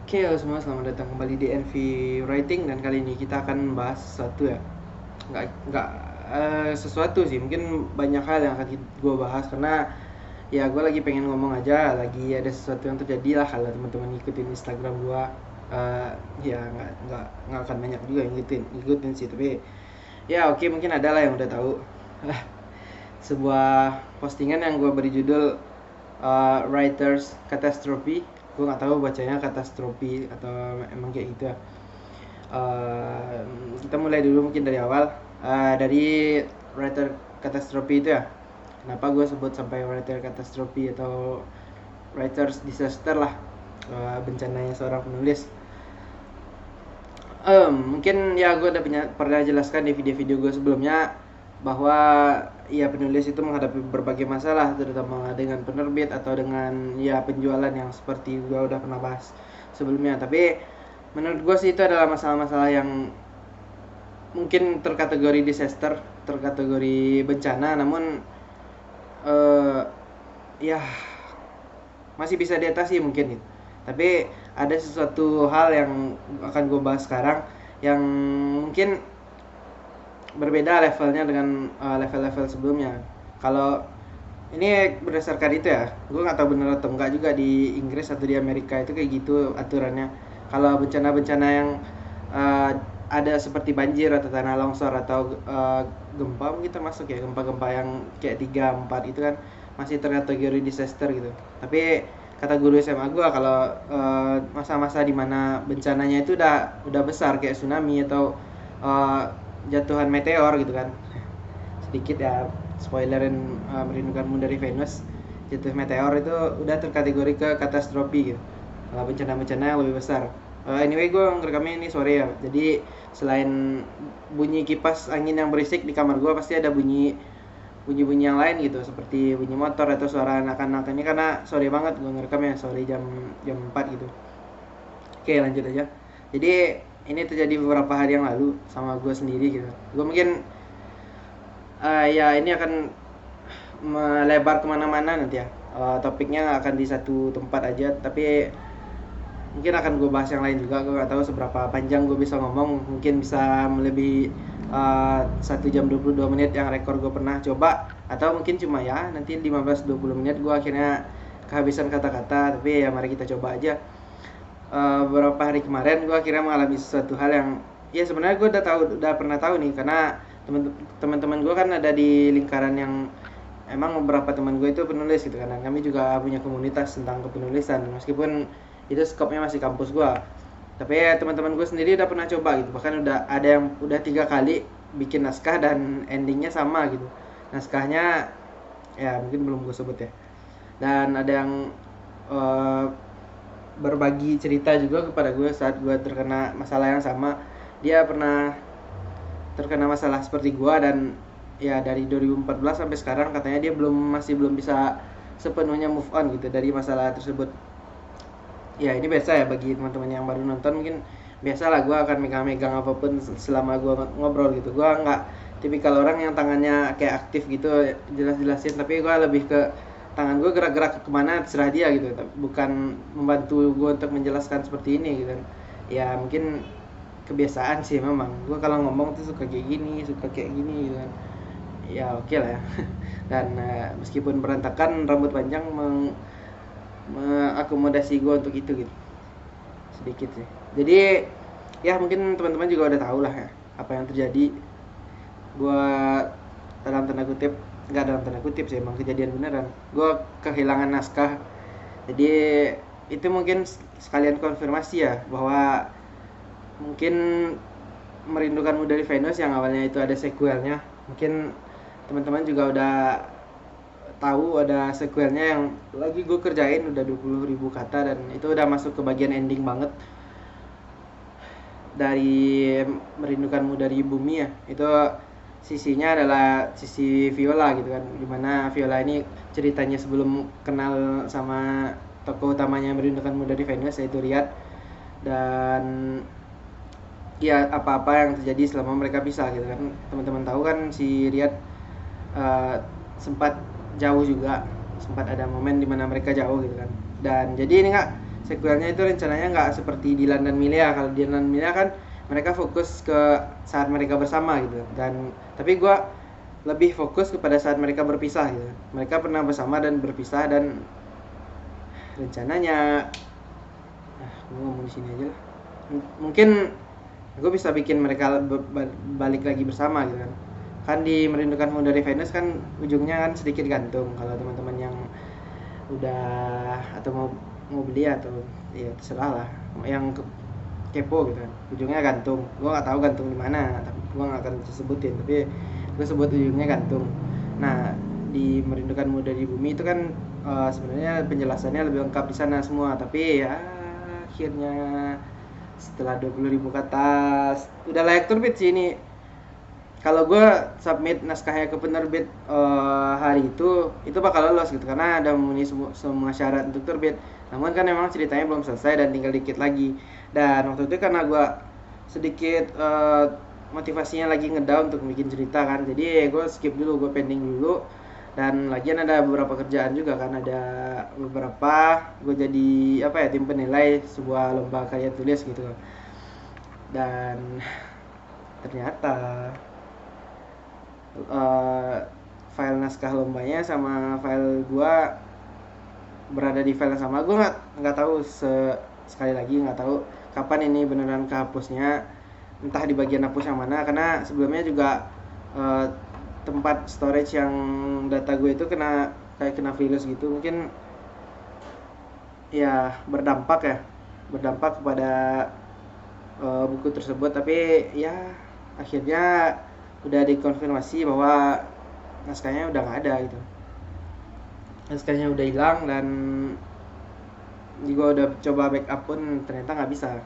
Oke, halo semua, selamat datang kembali di NV Writing, dan kali ini kita akan membahas sesuatu ya. Nggak sesuatu sih, mungkin banyak hal yang akan gue bahas karena ya gue lagi pengen ngomong aja, lagi ada sesuatu yang terjadi lah. Kalau teman-teman ngikutin Instagram gue, ya nggak akan banyak juga yang ngikutin sih, tapi ya oke, mungkin ada lah yang udah tahu. Sebuah postingan yang gue beri judul Writers Catastrophe. Gue nggak tahu bacanya katastrofi atau emang kayak gitu ya. Kita mulai dulu mungkin dari awal. Dari writer catastrophe itu ya, kenapa gue sebut sampai writer catastrophe atau writers disaster lah, bencananya seorang penulis. Mungkin ya gue udah pernah jelaskan di video-video gue sebelumnya bahwa ya penulis itu menghadapi berbagai masalah, terutama dengan penerbit atau dengan ya penjualan, yang seperti gue udah pernah bahas sebelumnya. Tapi menurut gue sih itu adalah masalah-masalah yang mungkin terkategori disaster, terkategori bencana, namun ya masih bisa diatasi mungkin gitu. Tapi ada sesuatu hal yang akan gue bahas sekarang yang mungkin berbeda levelnya dengan level-level sebelumnya. Kalau ini berdasarkan itu ya, gue nggak tahu benar atau enggak juga di Inggris atau di Amerika itu kayak gitu aturannya. Kalau bencana-bencana yang uh, ada seperti banjir atau tanah longsor atau gempa, mungkin termasuk ya, gempa-gempa yang kayak 3 4 itu kan masih terkategori disaster gitu. Tapi kata guru SMA gue, kalau masa-masa dimana bencananya itu udah besar kayak tsunami atau uh, jatuhan meteor gitu kan, sedikit ya spoilerin, merindukanmu dari Venus, jatuh meteor itu udah terkategori ke katastrofi gitu, bencana-bencana yang lebih besar. Anyway, gue ngerekamnya ini sore ya, jadi selain bunyi kipas angin yang berisik di kamar gue, pasti ada bunyi-bunyi yang lain gitu, seperti bunyi motor atau suara anak-anak. Ini karena sore banget gue ngerekamnya, sore jam jam 4 gitu. Oke, lanjut aja. Jadi ini terjadi beberapa hari yang lalu sama gue sendiri gitu. Gue mungkin ya ini akan melebar kemana-mana nanti ya. Topiknya akan di satu tempat aja, tapi mungkin akan gue bahas yang lain juga. Gue gak tahu seberapa panjang gue bisa ngomong, mungkin bisa melebihi 1 jam 22 menit yang rekor gue pernah coba, atau mungkin cuma ya nanti 15-20 menit gue akhirnya kehabisan kata-kata. Tapi ya mari kita coba aja. Beberapa hari kemarin gue akhirnya mengalami sesuatu hal yang ya sebenarnya gue udah pernah tahu nih, karena teman-teman gue kan ada di lingkaran yang emang beberapa teman gue itu penulis gitu kan, dan kami juga punya komunitas tentang kepenulisan, meskipun itu skopnya masih kampus gue. Tapi ya teman-teman gue sendiri udah pernah coba gitu, bahkan udah ada yang udah 3 kali bikin naskah dan endingnya sama gitu. Naskahnya ya mungkin belum gue sebut ya. Dan ada yang eh, berbagi cerita juga kepada gue saat gue terkena masalah yang sama. Dia pernah terkena masalah seperti gue, dan ya dari 2014 sampai sekarang katanya dia masih belum bisa sepenuhnya move on gitu dari masalah tersebut. Ya ini biasa ya bagi teman-teman yang baru nonton, mungkin biasa lah gue akan megang-megang apapun selama gue ngobrol gitu. Gue nggak tipikal orang yang tangannya kayak aktif gitu jelas-jelasin, tapi gue lebih ke tangan gue gerak-gerak kemana terserah dia gitu, bukan membantu gue untuk menjelaskan seperti ini gitu. Ya mungkin kebiasaan sih, memang gue kalau ngomong tuh suka kayak gini, suka kayak gini gitu kan. Ya oke lah ya. Dan meskipun berantakan, rambut panjang mengakomodasi gue untuk itu gitu, sedikit sih. Jadi ya mungkin teman-teman juga udah tahu lah ya apa yang terjadi. Gue dalam tanda kutip, nggak dalam tanda kutip sih, emang kejadian beneran, gue kehilangan naskah. Jadi itu mungkin sekalian konfirmasi ya, bahwa mungkin merindukanmu dari Venus yang awalnya itu ada sequelnya, mungkin teman-teman juga udah tahu ada sequelnya yang lagi gue kerjain, udah 20.000 kata, dan itu udah masuk ke bagian ending banget dari merindukanmu dari bumi ya. Itu sisinya adalah sisi Viola gitu kan, dimana Viola ini ceritanya sebelum kenal sama tokoh utamanya merindukanmu dari Venus, yaitu Riyad. Dan ya apa-apa yang terjadi selama mereka pisah gitu kan. Teman-teman tahu kan si Riyad sempat jauh juga, sempat ada momen dimana mereka jauh gitu kan. Dan jadi ini nggak sequelnya itu rencananya nggak seperti Dylan dan Milea. Kalau Dylan dan Milea kan mereka fokus ke saat mereka bersama gitu, dan tapi gue lebih fokus kepada saat mereka berpisah gitu. Mereka pernah bersama dan berpisah, dan rencananya gue ngomong di sini aja lah. Mungkin gue bisa bikin mereka balik lagi bersama gitu kan di Merindukanmu dari Venus kan ujungnya kan sedikit gantung. Kalau teman-teman yang udah atau mau beli atau ya terserah lah, yang kepo gitu kan, ujungnya gantung. Gue nggak tahu gantung di mana, tapi gue nggak akan sebutin, tapi gue sebut ujungnya gantung. Nah, di Merindukanmu dari Bumi itu kan sebenarnya penjelasannya lebih lengkap di sana semua, tapi ya akhirnya setelah 20.000 kata udah layak terbit sih ini. Kalau gue submit naskahnya ke penerbit hari itu bakal lolos gitu, karena ada memenuhi semua syarat untuk terbit. Namun kan memang ceritanya belum selesai dan tinggal dikit lagi. Dan waktu itu karena gue sedikit motivasinya lagi ngedown untuk bikin cerita kan, jadi gue skip dulu, gue pending dulu. Dan lagian ada beberapa kerjaan juga kan, ada beberapa gue jadi tim penilai sebuah lomba karya tulis gitu. Dan ternyata file naskah lombanya sama file gua berada di file yang sama. Gua nggak tahu sekali lagi nggak tahu kapan ini beneran kehapusnya, entah di bagian hapus yang mana, karena sebelumnya juga tempat storage yang data gue itu kena virus gitu. Mungkin ya berdampak kepada buku tersebut, tapi ya akhirnya udah dikonfirmasi bahwa naskahnya udah nggak ada gitu. Naskahnya udah hilang, dan juga udah coba backup pun ternyata nggak bisa.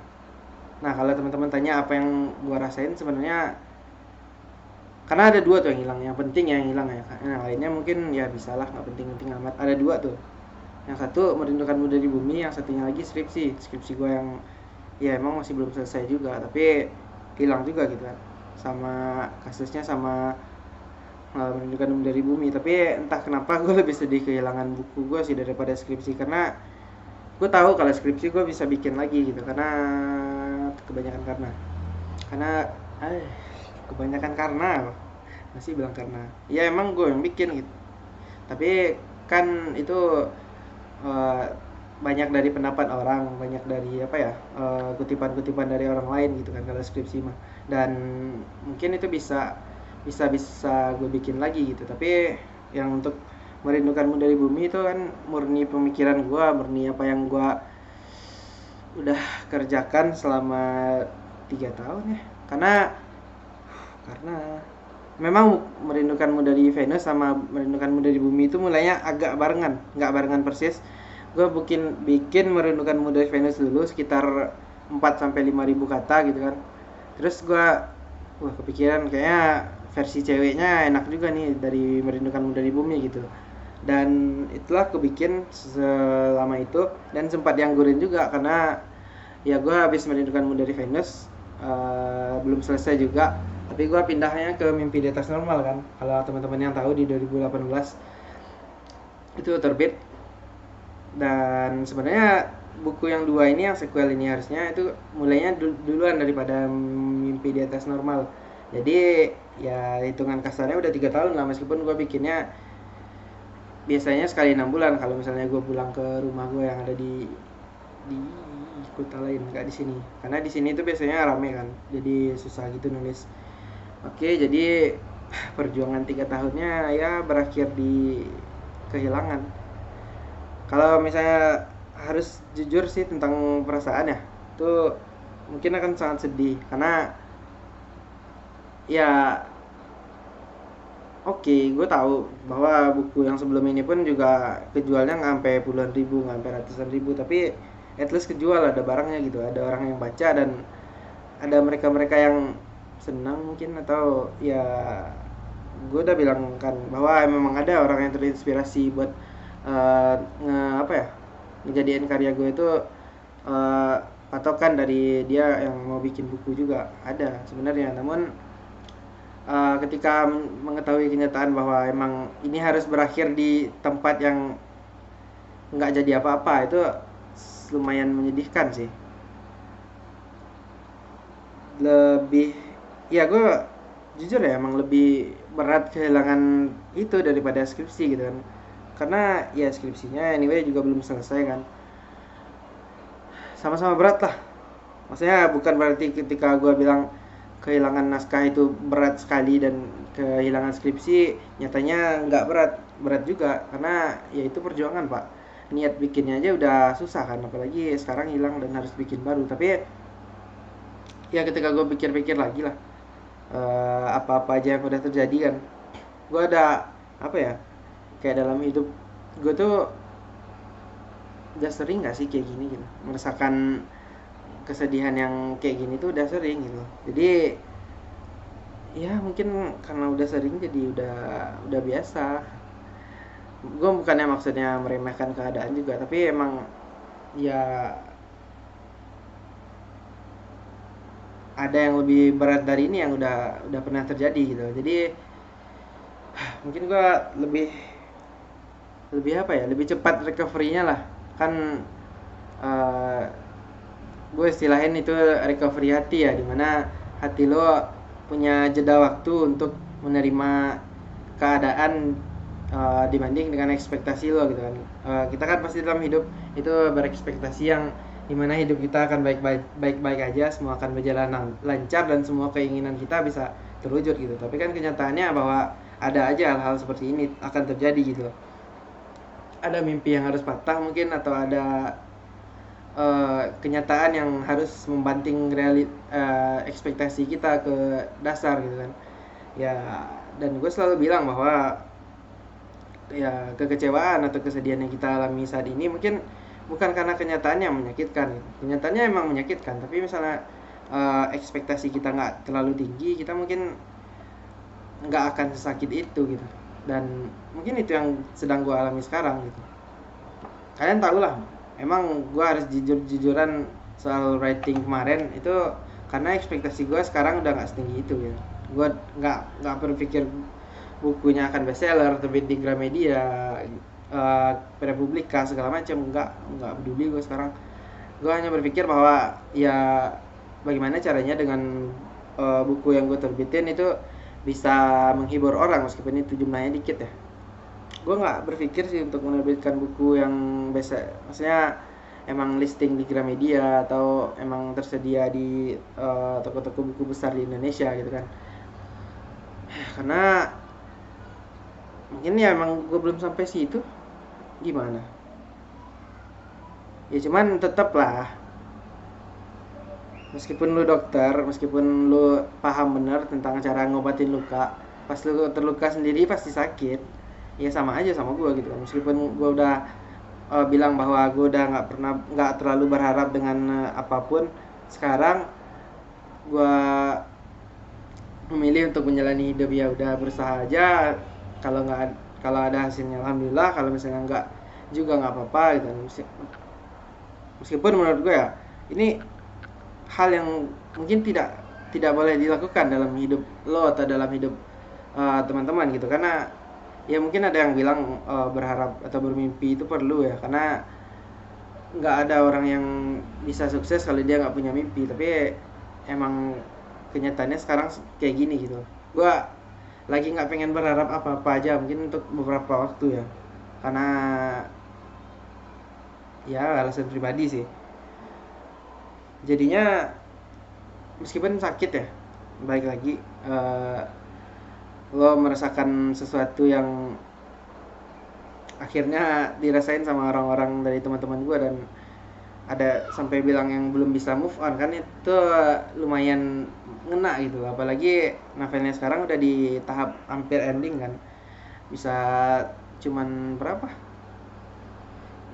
Nah, kalau teman-teman tanya apa yang gua rasain, sebenarnya karena ada 2 tuh yang hilang, yang penting yang hilang ya. Yang lainnya mungkin ya bisalah, nggak penting-penting amat. Ada 2 tuh. Yang satu Merindukanmu dari Bumi, yang satunya lagi skripsi gua yang ya emang masih belum selesai juga, tapi hilang juga gitu kan. Sama kasusnya sama Merindukanmu dari Bumi. Tapi entah kenapa gue lebih sedih kehilangan buku gue sih daripada skripsi, karena gue tahu kalau skripsi gue bisa bikin lagi gitu, karena masih bilang karena ya emang gue yang bikin gitu. Tapi kan itu banyak dari pendapat orang, banyak dari kutipan-kutipan dari orang lain gitu kan kalau skripsi mah. Dan mungkin itu bisa gue bikin lagi gitu. Tapi yang untuk Merindukanmu dari Bumi itu kan murni pemikiran gue, murni apa yang gue udah kerjakan selama 3 tahun ya. Karena memang Merindukanmu dari Venus sama Merindukanmu dari Bumi itu mulainya agak barengan, nggak barengan persis. Gue bikin Merindukanmu dari Venus dulu sekitar 4-5 ribu kata gitu kan. Terus gue kepikiran kayaknya versi ceweknya enak juga nih dari Merindukanmu dari Bumi gitu. Dan itulah aku bikin selama itu, dan sempat dianggurin juga karena ya gue habis Merindukanmu dari Venus belum selesai juga, tapi gue pindahnya ke Mimpi di Atas Normal kan. Kalau teman-teman yang tahu di 2018 itu terbit. Dan sebenarnya buku yang 2 ini, yang sequel ini, harusnya itu mulainya duluan daripada Mimpi di Atas Normal. Jadi ya hitungan kasarnya udah 3 tahun lah, meskipun gue bikinnya biasanya sekali 6 bulan kalau misalnya gue pulang ke rumah gue yang ada di kota lain, nggak di sini. Karena di sini tuh biasanya rame kan, jadi susah gitu nulis. Oke, jadi perjuangan 3 tahunnya ya berakhir di kehilangan. Kalau misalnya harus jujur sih tentang perasaan ya, itu mungkin akan sangat sedih, karena ya gue tahu bahwa buku yang sebelum ini pun juga kejualnya nggak sampai puluhan ribu, nggak sampai ratusan ribu, tapi at least kejual, ada barangnya gitu, ada orang yang baca, dan ada mereka yang senang mungkin, atau ya gue udah bilang kan bahwa memang ada orang yang terinspirasi buat ngejadiin karya gue itu patokan dari dia yang mau bikin buku juga ada sebenarnya. Namun ketika mengetahui kenyataan bahwa emang ini harus berakhir di tempat yang nggak jadi apa-apa, itu lumayan menyedihkan sih. Lebih, ya gue jujur ya emang lebih berat kehilangan itu daripada skripsi gitu kan, karena ya skripsinya anyway juga belum selesai kan, sama-sama berat lah. Maksudnya bukan berarti ketika gue bilang kehilangan naskah itu berat sekali dan kehilangan skripsi nyatanya nggak berat. Berat juga karena ya itu perjuangan pak, niat bikinnya aja udah susah kan, apalagi sekarang hilang dan harus bikin baru. Tapi ya ketika gue pikir-pikir lagi lah, apa-apa aja yang udah terjadi kan, gue ada apa ya, kayak dalam hidup gue tuh udah sering gak sih kayak gini gitu, merasakan kesedihan yang kayak gini tuh udah sering gitu. Jadi ya mungkin karena udah sering jadi udah biasa. Gue bukannya maksudnya meremehkan keadaan juga, tapi emang ya ada yang lebih berat dari ini yang udah pernah terjadi gitu. Jadi mungkin gue lebih lebih apa ya, lebih cepat recovery-nya lah kan. eh, gue istilahin itu recovery hati ya, dimana hati lo punya jeda waktu untuk menerima keadaan, dibanding dengan ekspektasi lo gitu kan. Kita kan pasti dalam hidup itu berekspektasi yang dimana hidup kita akan baik-baik aja, semua akan berjalan lancar dan semua keinginan kita bisa terwujud gitu. Tapi kan kenyataannya bahwa ada aja hal-hal seperti ini akan terjadi gitu. Ada mimpi yang harus patah mungkin, atau ada kenyataan yang harus membanting ekspektasi kita ke dasar gitu kan ya. Dan gue selalu bilang bahwa ya kekecewaan atau kesedihan yang kita alami saat ini mungkin bukan karena kenyataannya yang menyakitkan gitu. Kenyataannya emang menyakitkan, tapi misalnya ekspektasi kita nggak terlalu tinggi, kita mungkin nggak akan sesakit itu gitu. Dan mungkin itu yang sedang gue alami sekarang gitu. Kalian tahu lah, emang gue harus jujur-jujuran soal writing kemarin itu karena ekspektasi gue sekarang udah nggak setinggi itu ya. Gue nggak berpikir bukunya akan bestseller, terbit di Gramedia, Republika segala macam, nggak peduli gue sekarang. Gue hanya berpikir bahwa ya bagaimana caranya dengan buku yang gue terbitin itu bisa menghibur orang meskipun itu jumlahnya dikit ya. Gue nggak berpikir sih untuk menerbitkan buku yang biasa, maksudnya emang listing di Gramedia atau emang tersedia di toko-toko buku besar di Indonesia gitu kan. Karena mungkin ya emang gue belum sampai situ, gimana ya. Cuman tetap lah, meskipun lu dokter, meskipun lu paham bener tentang cara ngobatin luka, pas lu terluka sendiri pasti sakit. Ya sama aja sama gue gitu. Meskipun gue udah bilang bahwa gue udah nggak terlalu berharap dengan apapun, sekarang gue memilih untuk menjalani hidup ya udah berusaha aja. Kalau ada hasilnya alhamdulillah, kalau misalnya enggak juga nggak apa-apa gitu. Meskipun menurut gue ya ini hal yang mungkin tidak boleh dilakukan dalam hidup lo atau dalam hidup teman-teman gitu, karena ya mungkin ada yang bilang berharap atau bermimpi itu perlu ya, karena nggak ada orang yang bisa sukses kalau dia nggak punya mimpi. Tapi emang kenyataannya sekarang kayak gini gitu. Gue lagi nggak pengen berharap apa-apa aja mungkin untuk beberapa waktu ya, karena ya alasan pribadi sih. Jadinya meskipun sakit ya, balik lagi lo merasakan sesuatu yang akhirnya dirasain sama orang-orang dari teman-teman gue, dan ada sampai bilang yang belum bisa move on kan, itu lumayan ngena gitu. Apalagi novelnya sekarang udah di tahap hampir ending kan, bisa cuman berapa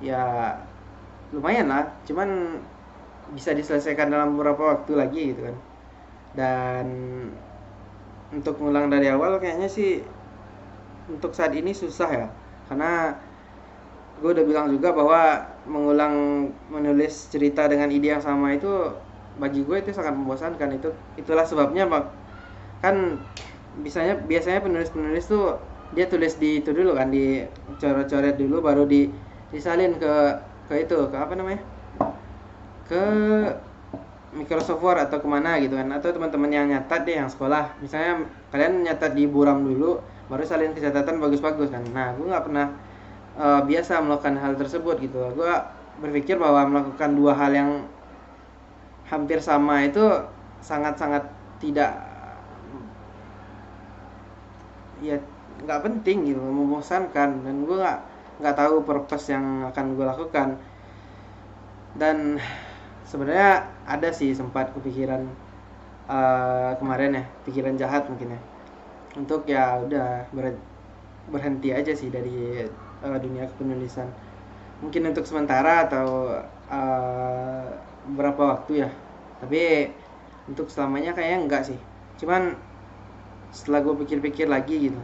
ya, lumayan lah, cuman bisa diselesaikan dalam beberapa waktu lagi gitu kan. Dan untuk ngulang dari awal kayaknya sih untuk saat ini susah ya, karena gue udah bilang juga bahwa menulis cerita dengan ide yang sama itu bagi gue itu sangat membosankan. Itulah sebabnya kan biasanya penulis tuh dia tulis di itu dulu kan, di coret-coret dulu baru disalin ke itu, ke apa namanya, ke Microsoft Word atau kemana gitu kan, atau teman-teman yang nyatat deh yang sekolah, misalnya kalian nyatat di buram dulu baru salin ke catatan bagus-bagus kan. Nah gue nggak pernah biasa melakukan hal tersebut gitu. Gue berpikir bahwa melakukan dua hal yang hampir sama itu sangat-sangat tidak, ya nggak penting gitu, membosankan, dan gue nggak tahu purpose yang akan gue lakukan. Dan sebenarnya ada sih sempat kepikiran kemarin ya, pikiran jahat mungkin ya, untuk ya udah berhenti aja sih dari dunia kepenulisan, mungkin untuk sementara atau beberapa waktu ya, tapi untuk selamanya kayaknya enggak sih. Cuman setelah gue pikir-pikir lagi gitu,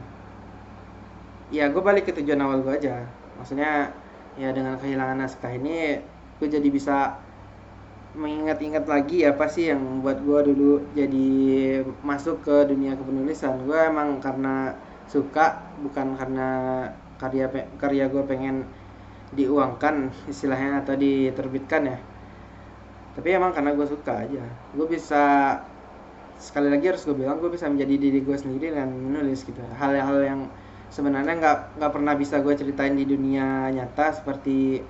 ya gue balik ke tujuan awal gue aja. Maksudnya ya dengan kehilangan naskah ini gue jadi bisa mengingat-ingat lagi apa sih yang membuat gue dulu jadi masuk ke dunia kepenulisan. Gue emang karena suka, bukan karena karya gue pengen diuangkan istilahnya atau diterbitkan ya, tapi emang karena gue suka aja. Gue bisa, sekali lagi harus gue bilang, gue bisa menjadi diri gue sendiri dengan menulis gitu, hal-hal yang sebenarnya nggak pernah bisa gue ceritain di dunia nyata, seperti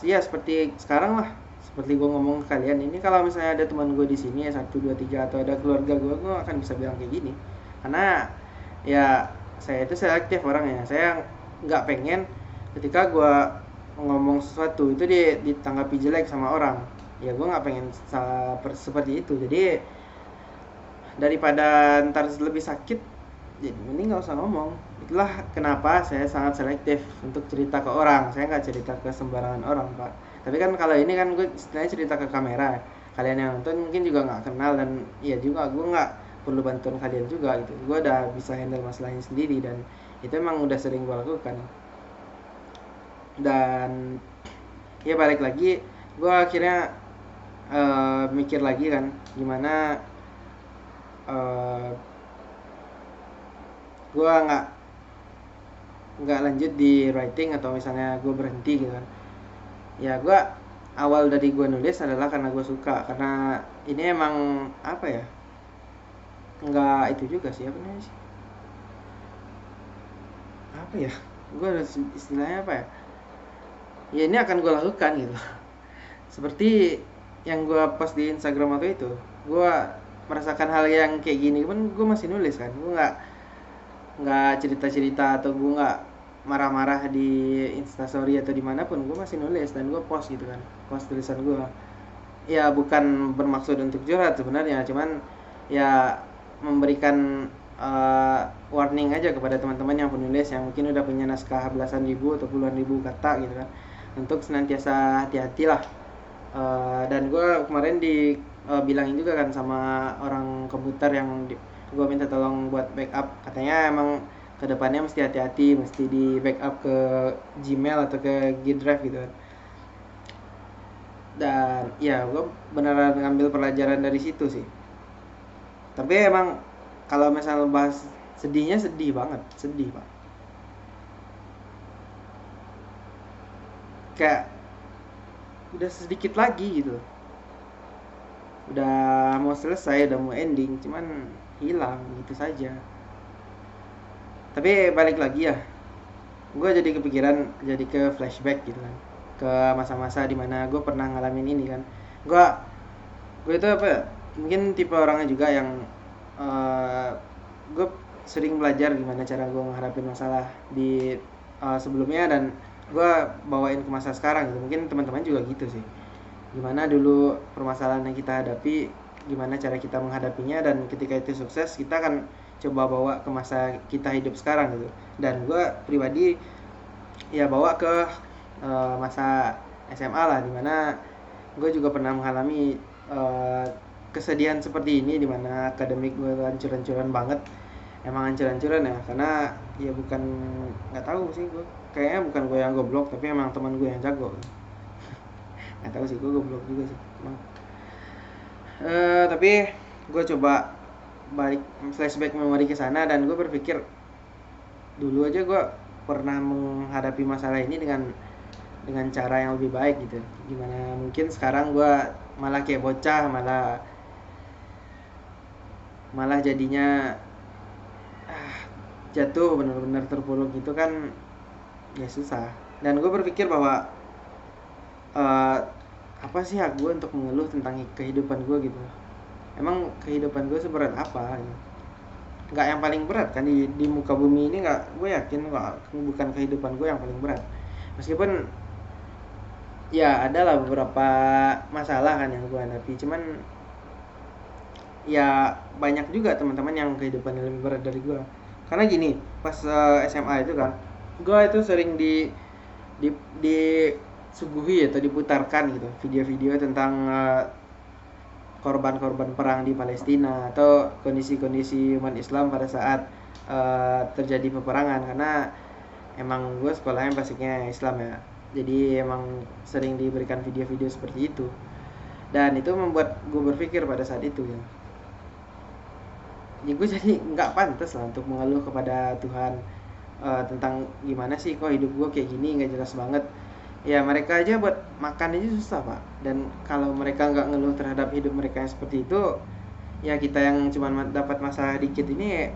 ya seperti sekarang lah, seperti gue ngomong ke kalian ini. Kalau misalnya ada teman gue di sini ya 1, 2, 3, atau ada keluarga gue akan bisa bilang kayak gini, karena ya saya itu selektif orangnya. Saya nggak pengen ketika gue ngomong sesuatu itu ditanggapi jelek sama orang. Ya gue nggak pengen seperti itu. Jadi daripada ntar lebih sakit, jadi mending nggak usah ngomong. Itulah kenapa saya sangat selektif untuk cerita ke orang. Saya nggak cerita ke sembarangan orang, Pak. Tapi kan kalau ini kan gue istilahnya cerita ke kamera, kalian yang nonton mungkin juga nggak kenal, dan ya juga gue nggak perlu bantuan kalian juga gitu. Gue udah bisa handle masalahnya sendiri, dan itu emang udah sering gue lakukan. Dan ya balik lagi, gue akhirnya mikir lagi kan gimana gue nggak lanjut di writing, atau misalnya gue berhenti gitu kan. Ya gue awal dari gue nulis adalah karena gue suka, karena ini emang apa ya, nggak itu juga sih, apa namanya sih, apa ya, gue istilahnya apa ya, ya ini akan gue lakukan gitu. Seperti yang gue post di Instagram waktu itu, gue merasakan hal yang kayak gini pun gue masih nulis kan. Gue nggak cerita-cerita, atau gue nggak marah-marah di Instastory atau dimanapun, gue masih nulis dan gue post gitu kan, post tulisan gue. Ya bukan bermaksud untuk curhat sebenarnya, cuman ya memberikan warning aja kepada teman-teman yang penulis yang mungkin udah punya naskah belasan ribu atau puluhan ribu kata gitu kan, untuk senantiasa hati-hati lah. Dan gue kemarin bilangin juga kan sama orang komputer yang gue minta tolong buat backup, katanya emang kedepannya mesti hati-hati, mesti di backup ke Gmail atau ke G Drive gitu kan. Dan ya gue beneran ngambil pelajaran dari situ sih. Tapi emang kalau misalnya bahas sedihnya, sedih banget, sedih pak. Kayak udah sedikit lagi gitu, udah mau selesai, udah mau ending, cuman hilang gitu saja. Tapi balik lagi ya, gue jadi kepikiran, jadi ke flashback gitu kan, ke masa-masa dimana gue pernah ngalamin ini kan. Gue itu apa ya, mungkin tipe orangnya juga yang gue sering belajar gimana cara gue menghadapi masalah di sebelumnya, dan gue bawain ke masa sekarang gitu. Mungkin teman-teman juga gitu sih, gimana dulu permasalahan yang kita hadapi, gimana cara kita menghadapinya, dan ketika itu sukses kita akan coba bawa ke masa kita hidup sekarang gitu. Dan gue pribadi ya bawa ke masa SMA lah, dimana gue juga pernah mengalami kesedihan seperti ini, dimana akademik gue hancur-hancuran banget. Emang hancur-hancuran ya, karena ya bukan, nggak tahu sih, gue kayaknya bukan gue yang goblok, tapi emang teman gue yang jago. Nggak tahu sih, gue goblok juga sih emang. Tapi gue coba balik flashback memori ke sana, dan gue berpikir dulu aja gue pernah menghadapi masalah ini dengan dengan cara yang lebih baik gitu. Gimana mungkin sekarang gue malah kayak bocah, malah malah jadinya jatuh benar-benar terpuruk gitu kan, ya susah. Dan gue berpikir bahwa eh, apa sih hak gue untuk mengeluh tentang kehidupan gue gitu. Emang kehidupan gue seberat apa gitu. Nggak yang paling berat kan di muka bumi ini, nggak, gue yakin nggak, bukan kehidupan gue yang paling berat. Meskipun ya ada lah beberapa masalah kan yang gue hadapi, cuman ya banyak juga teman-teman yang kehidupannya lebih berat dari gue. Karena gini, pas SMA itu kan gue itu sering di disuguhi atau diputarkan gitu video-video tentang korban-korban perang di Palestina atau kondisi-kondisi umat Islam pada saat terjadi peperangan. Karena emang gue sekolahnya basicnya Islam ya, jadi emang sering diberikan video-video seperti itu, dan itu membuat gue berpikir pada saat itu ya, gue jadi nggak pantas lah untuk mengeluh kepada Tuhan tentang gimana sih kok hidup gue kayak gini, nggak jelas banget. Ya mereka aja buat makan aja susah pak, dan kalau mereka nggak ngeluh terhadap hidup mereka yang seperti itu, ya kita yang cuma dapat masalah dikit ini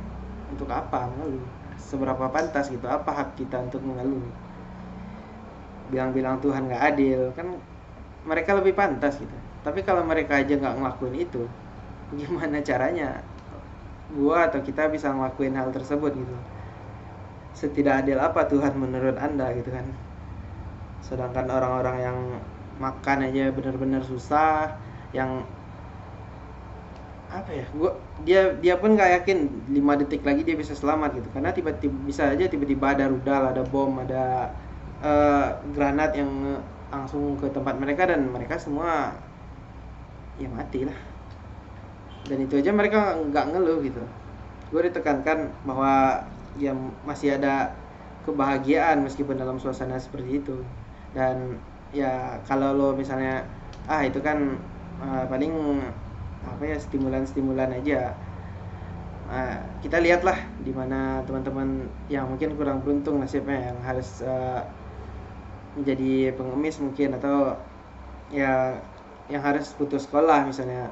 untuk apa mengeluh? Seberapa pantas gitu, apa hak kita untuk mengeluh? Bilang-bilang Tuhan nggak adil kan, mereka lebih pantas gitu. Tapi kalau mereka aja nggak ngelakuin itu, gimana caranya gua atau kita bisa ngelakuin hal tersebut gitu? Setidak adil apa Tuhan menurut anda gitu kan? Sedangkan orang-orang yang makan aja benar-benar susah, yang apa ya, dia pun nggak yakin 5 detik lagi dia bisa selamat gitu, karena tiba-tiba bisa aja tiba-tiba ada rudal, ada bom, ada granat yang langsung ke tempat mereka, dan mereka semua ya mati lah. Dan itu aja mereka nggak ngeluh gitu. Gue ditekankan bahwa ya masih ada kebahagiaan meskipun dalam suasana seperti itu. Dan ya kalau lo misalnya itu kan paling apa ya, stimulan aja. Kita lihatlah di mana teman-teman yang mungkin kurang beruntung nasibnya, yang harus menjadi pengemis mungkin, atau ya yang harus putus sekolah misalnya,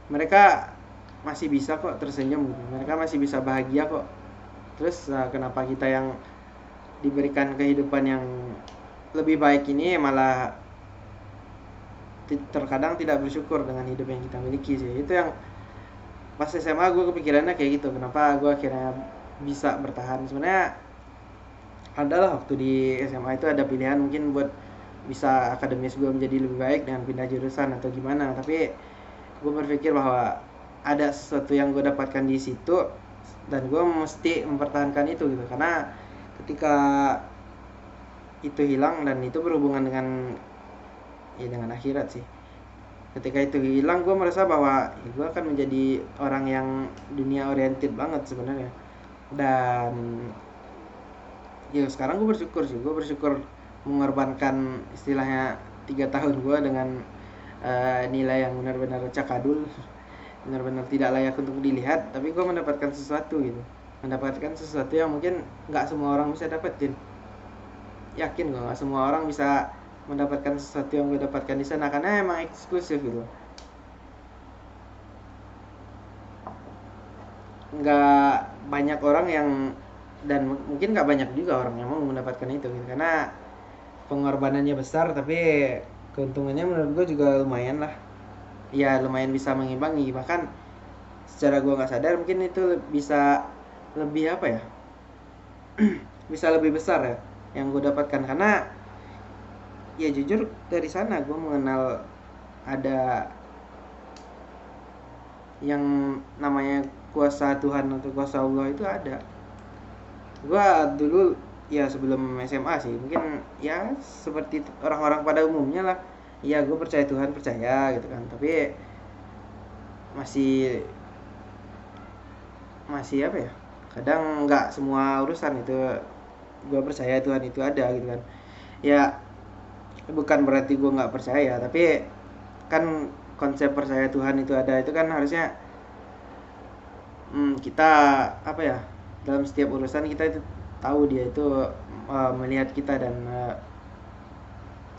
mereka masih bisa kok tersenyum gitu, mereka masih bisa bahagia kok. Terus kenapa kita yang diberikan kehidupan yang lebih baik ini malah terkadang tidak bersyukur dengan hidup yang kita miliki sih. Itu yang pas SMA gue kepikirannya kayak gitu, kenapa gue akhirnya bisa bertahan. Sebenarnya adalah waktu di SMA itu ada pilihan mungkin buat bisa akademis gue menjadi lebih baik dengan pindah jurusan atau gimana, tapi gue berpikir bahwa ada sesuatu yang gue dapatkan di situ dan gue mesti mempertahankan itu gitu. Karena ketika itu hilang, dan itu berhubungan dengan dengan akhirat sih, ketika itu hilang gue merasa bahwa gue akan menjadi orang yang dunia oriented banget sebenarnya. Dan ya sekarang gue bersyukur mengorbankan istilahnya 3 tahun gue dengan nilai yang benar-benar cakadul, benar-benar tidak layak untuk dilihat, tapi gue mendapatkan sesuatu gitu, mendapatkan sesuatu yang mungkin nggak semua orang bisa dapetin. Yakin gue nggak semua orang bisa mendapatkan sesuatu yang gue dapatkan di sana, karena emang eksklusif gitu. Nggak banyak orang yang, dan mungkin nggak banyak juga orang yang mau mendapatkan itu gitu, karena pengorbanannya besar, tapi keuntungannya menurut gue juga lumayan lah. Ya lumayan bisa mengimbangi, bahkan secara gue nggak sadar mungkin itu bisa lebih apa ya, bisa lebih besar ya yang gue dapatkan. Karena ya jujur dari sana gue mengenal ada yang namanya kuasa Tuhan atau kuasa Allah itu ada. Gue dulu ya sebelum SMA sih mungkin ya seperti orang-orang pada umumnya lah, ya gue percaya Tuhan, percaya gitu kan, tapi masih masih apa ya, kadang nggak semua urusan itu gue percaya Tuhan itu ada gitu kan. Ya bukan berarti gue nggak percaya, tapi kan konsep percaya Tuhan itu ada itu kan harusnya kita apa ya, dalam setiap urusan kita itu tahu dia itu melihat kita dan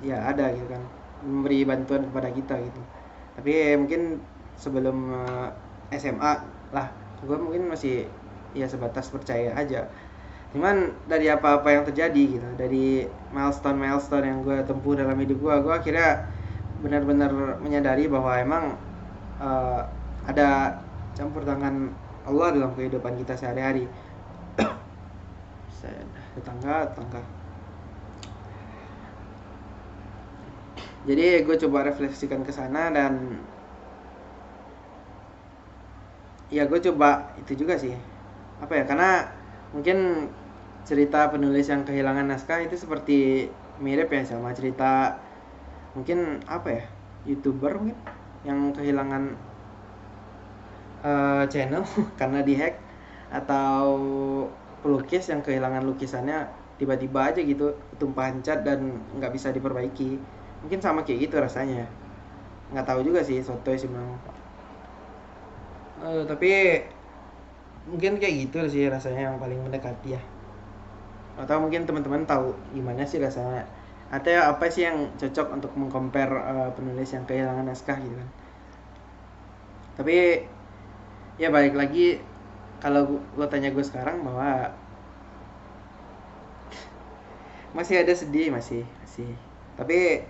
ya ada gitu kan, memberi bantuan kepada kita gitu. Tapi mungkin sebelum SMA lah, gue mungkin masih ya sebatas percaya aja. Cuman dari apa-apa yang terjadi gitu, dari milestone yang gue tempuh dalam hidup gue akhirnya benar-benar menyadari bahwa emang uh, ada campur tangan Allah dalam kehidupan kita sehari-hari. Tetangga. Jadi gue coba refleksikan ke sana, dan ya gue coba itu juga sih, apa ya, karena mungkin cerita penulis yang kehilangan naskah itu seperti mirip ya sama cerita mungkin apa ya, YouTuber mungkin yang kehilangan channel karena dihack, atau pelukis yang kehilangan lukisannya tiba-tiba aja gitu tumpahan cat dan nggak bisa diperbaiki. Mungkin sama kayak gitu rasanya, nggak tahu juga sih, sotoy sih memang. Tapi mungkin kayak gitu sih rasanya yang paling mendekati ya, atau mungkin teman-teman tahu gimana sih rasanya, atau apa sih yang cocok untuk mengcompare penulis yang kehilangan naskah gitu kan. Tapi ya balik lagi, kalau lo tanya gue sekarang bahwa masih ada sedih, masih tapi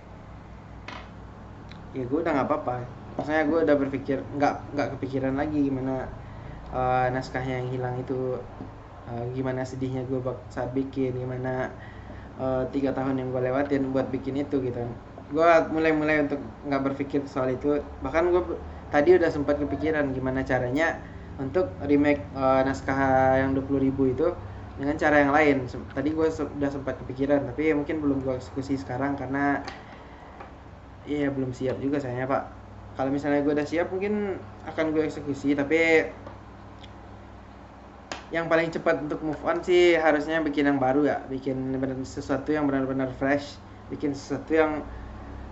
ya gue udah nggak apa-apa. Maksudnya gue udah berpikir nggak kepikiran lagi gimana naskahnya yang hilang itu, gimana sedihnya gue saat bikin, gimana 3 tahun yang gue lewatin buat bikin itu gitu kan. Gue mulai untuk nggak berpikir soal itu. Bahkan gue tadi udah sempat kepikiran gimana caranya untuk remake naskah yang 20.000 itu dengan cara yang lain. Tadi gue udah sempat kepikiran, tapi mungkin belum gue eksekusi sekarang karena iya belum siap juga sayangnya Pak. Kalau misalnya gue udah siap mungkin akan gue eksekusi, tapi yang paling cepat untuk move on sih harusnya bikin yang baru ya, bikin sesuatu yang benar-benar fresh, bikin sesuatu yang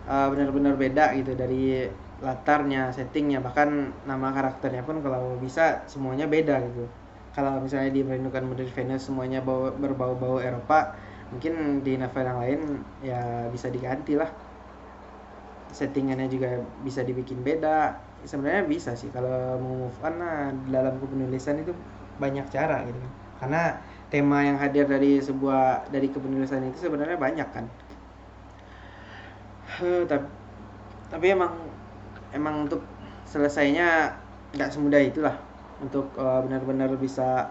benar-benar beda gitu dari latarnya, settingnya, bahkan nama karakternya pun kalau bisa semuanya beda gitu. Kalau misalnya di Merindukan Putri Venus semuanya berbau-bau Eropa, mungkin di novel yang lain ya bisa diganti lah, settingannya juga bisa dibikin beda. Sebenarnya bisa sih kalau mau move on. Nah, dalam kepenulisan itu banyak cara gitu kan, karena tema yang hadir dari kepenulisan itu sebenarnya banyak kan. Tapi emang untuk selesainya nggak semudah itulah, untuk benar-benar bisa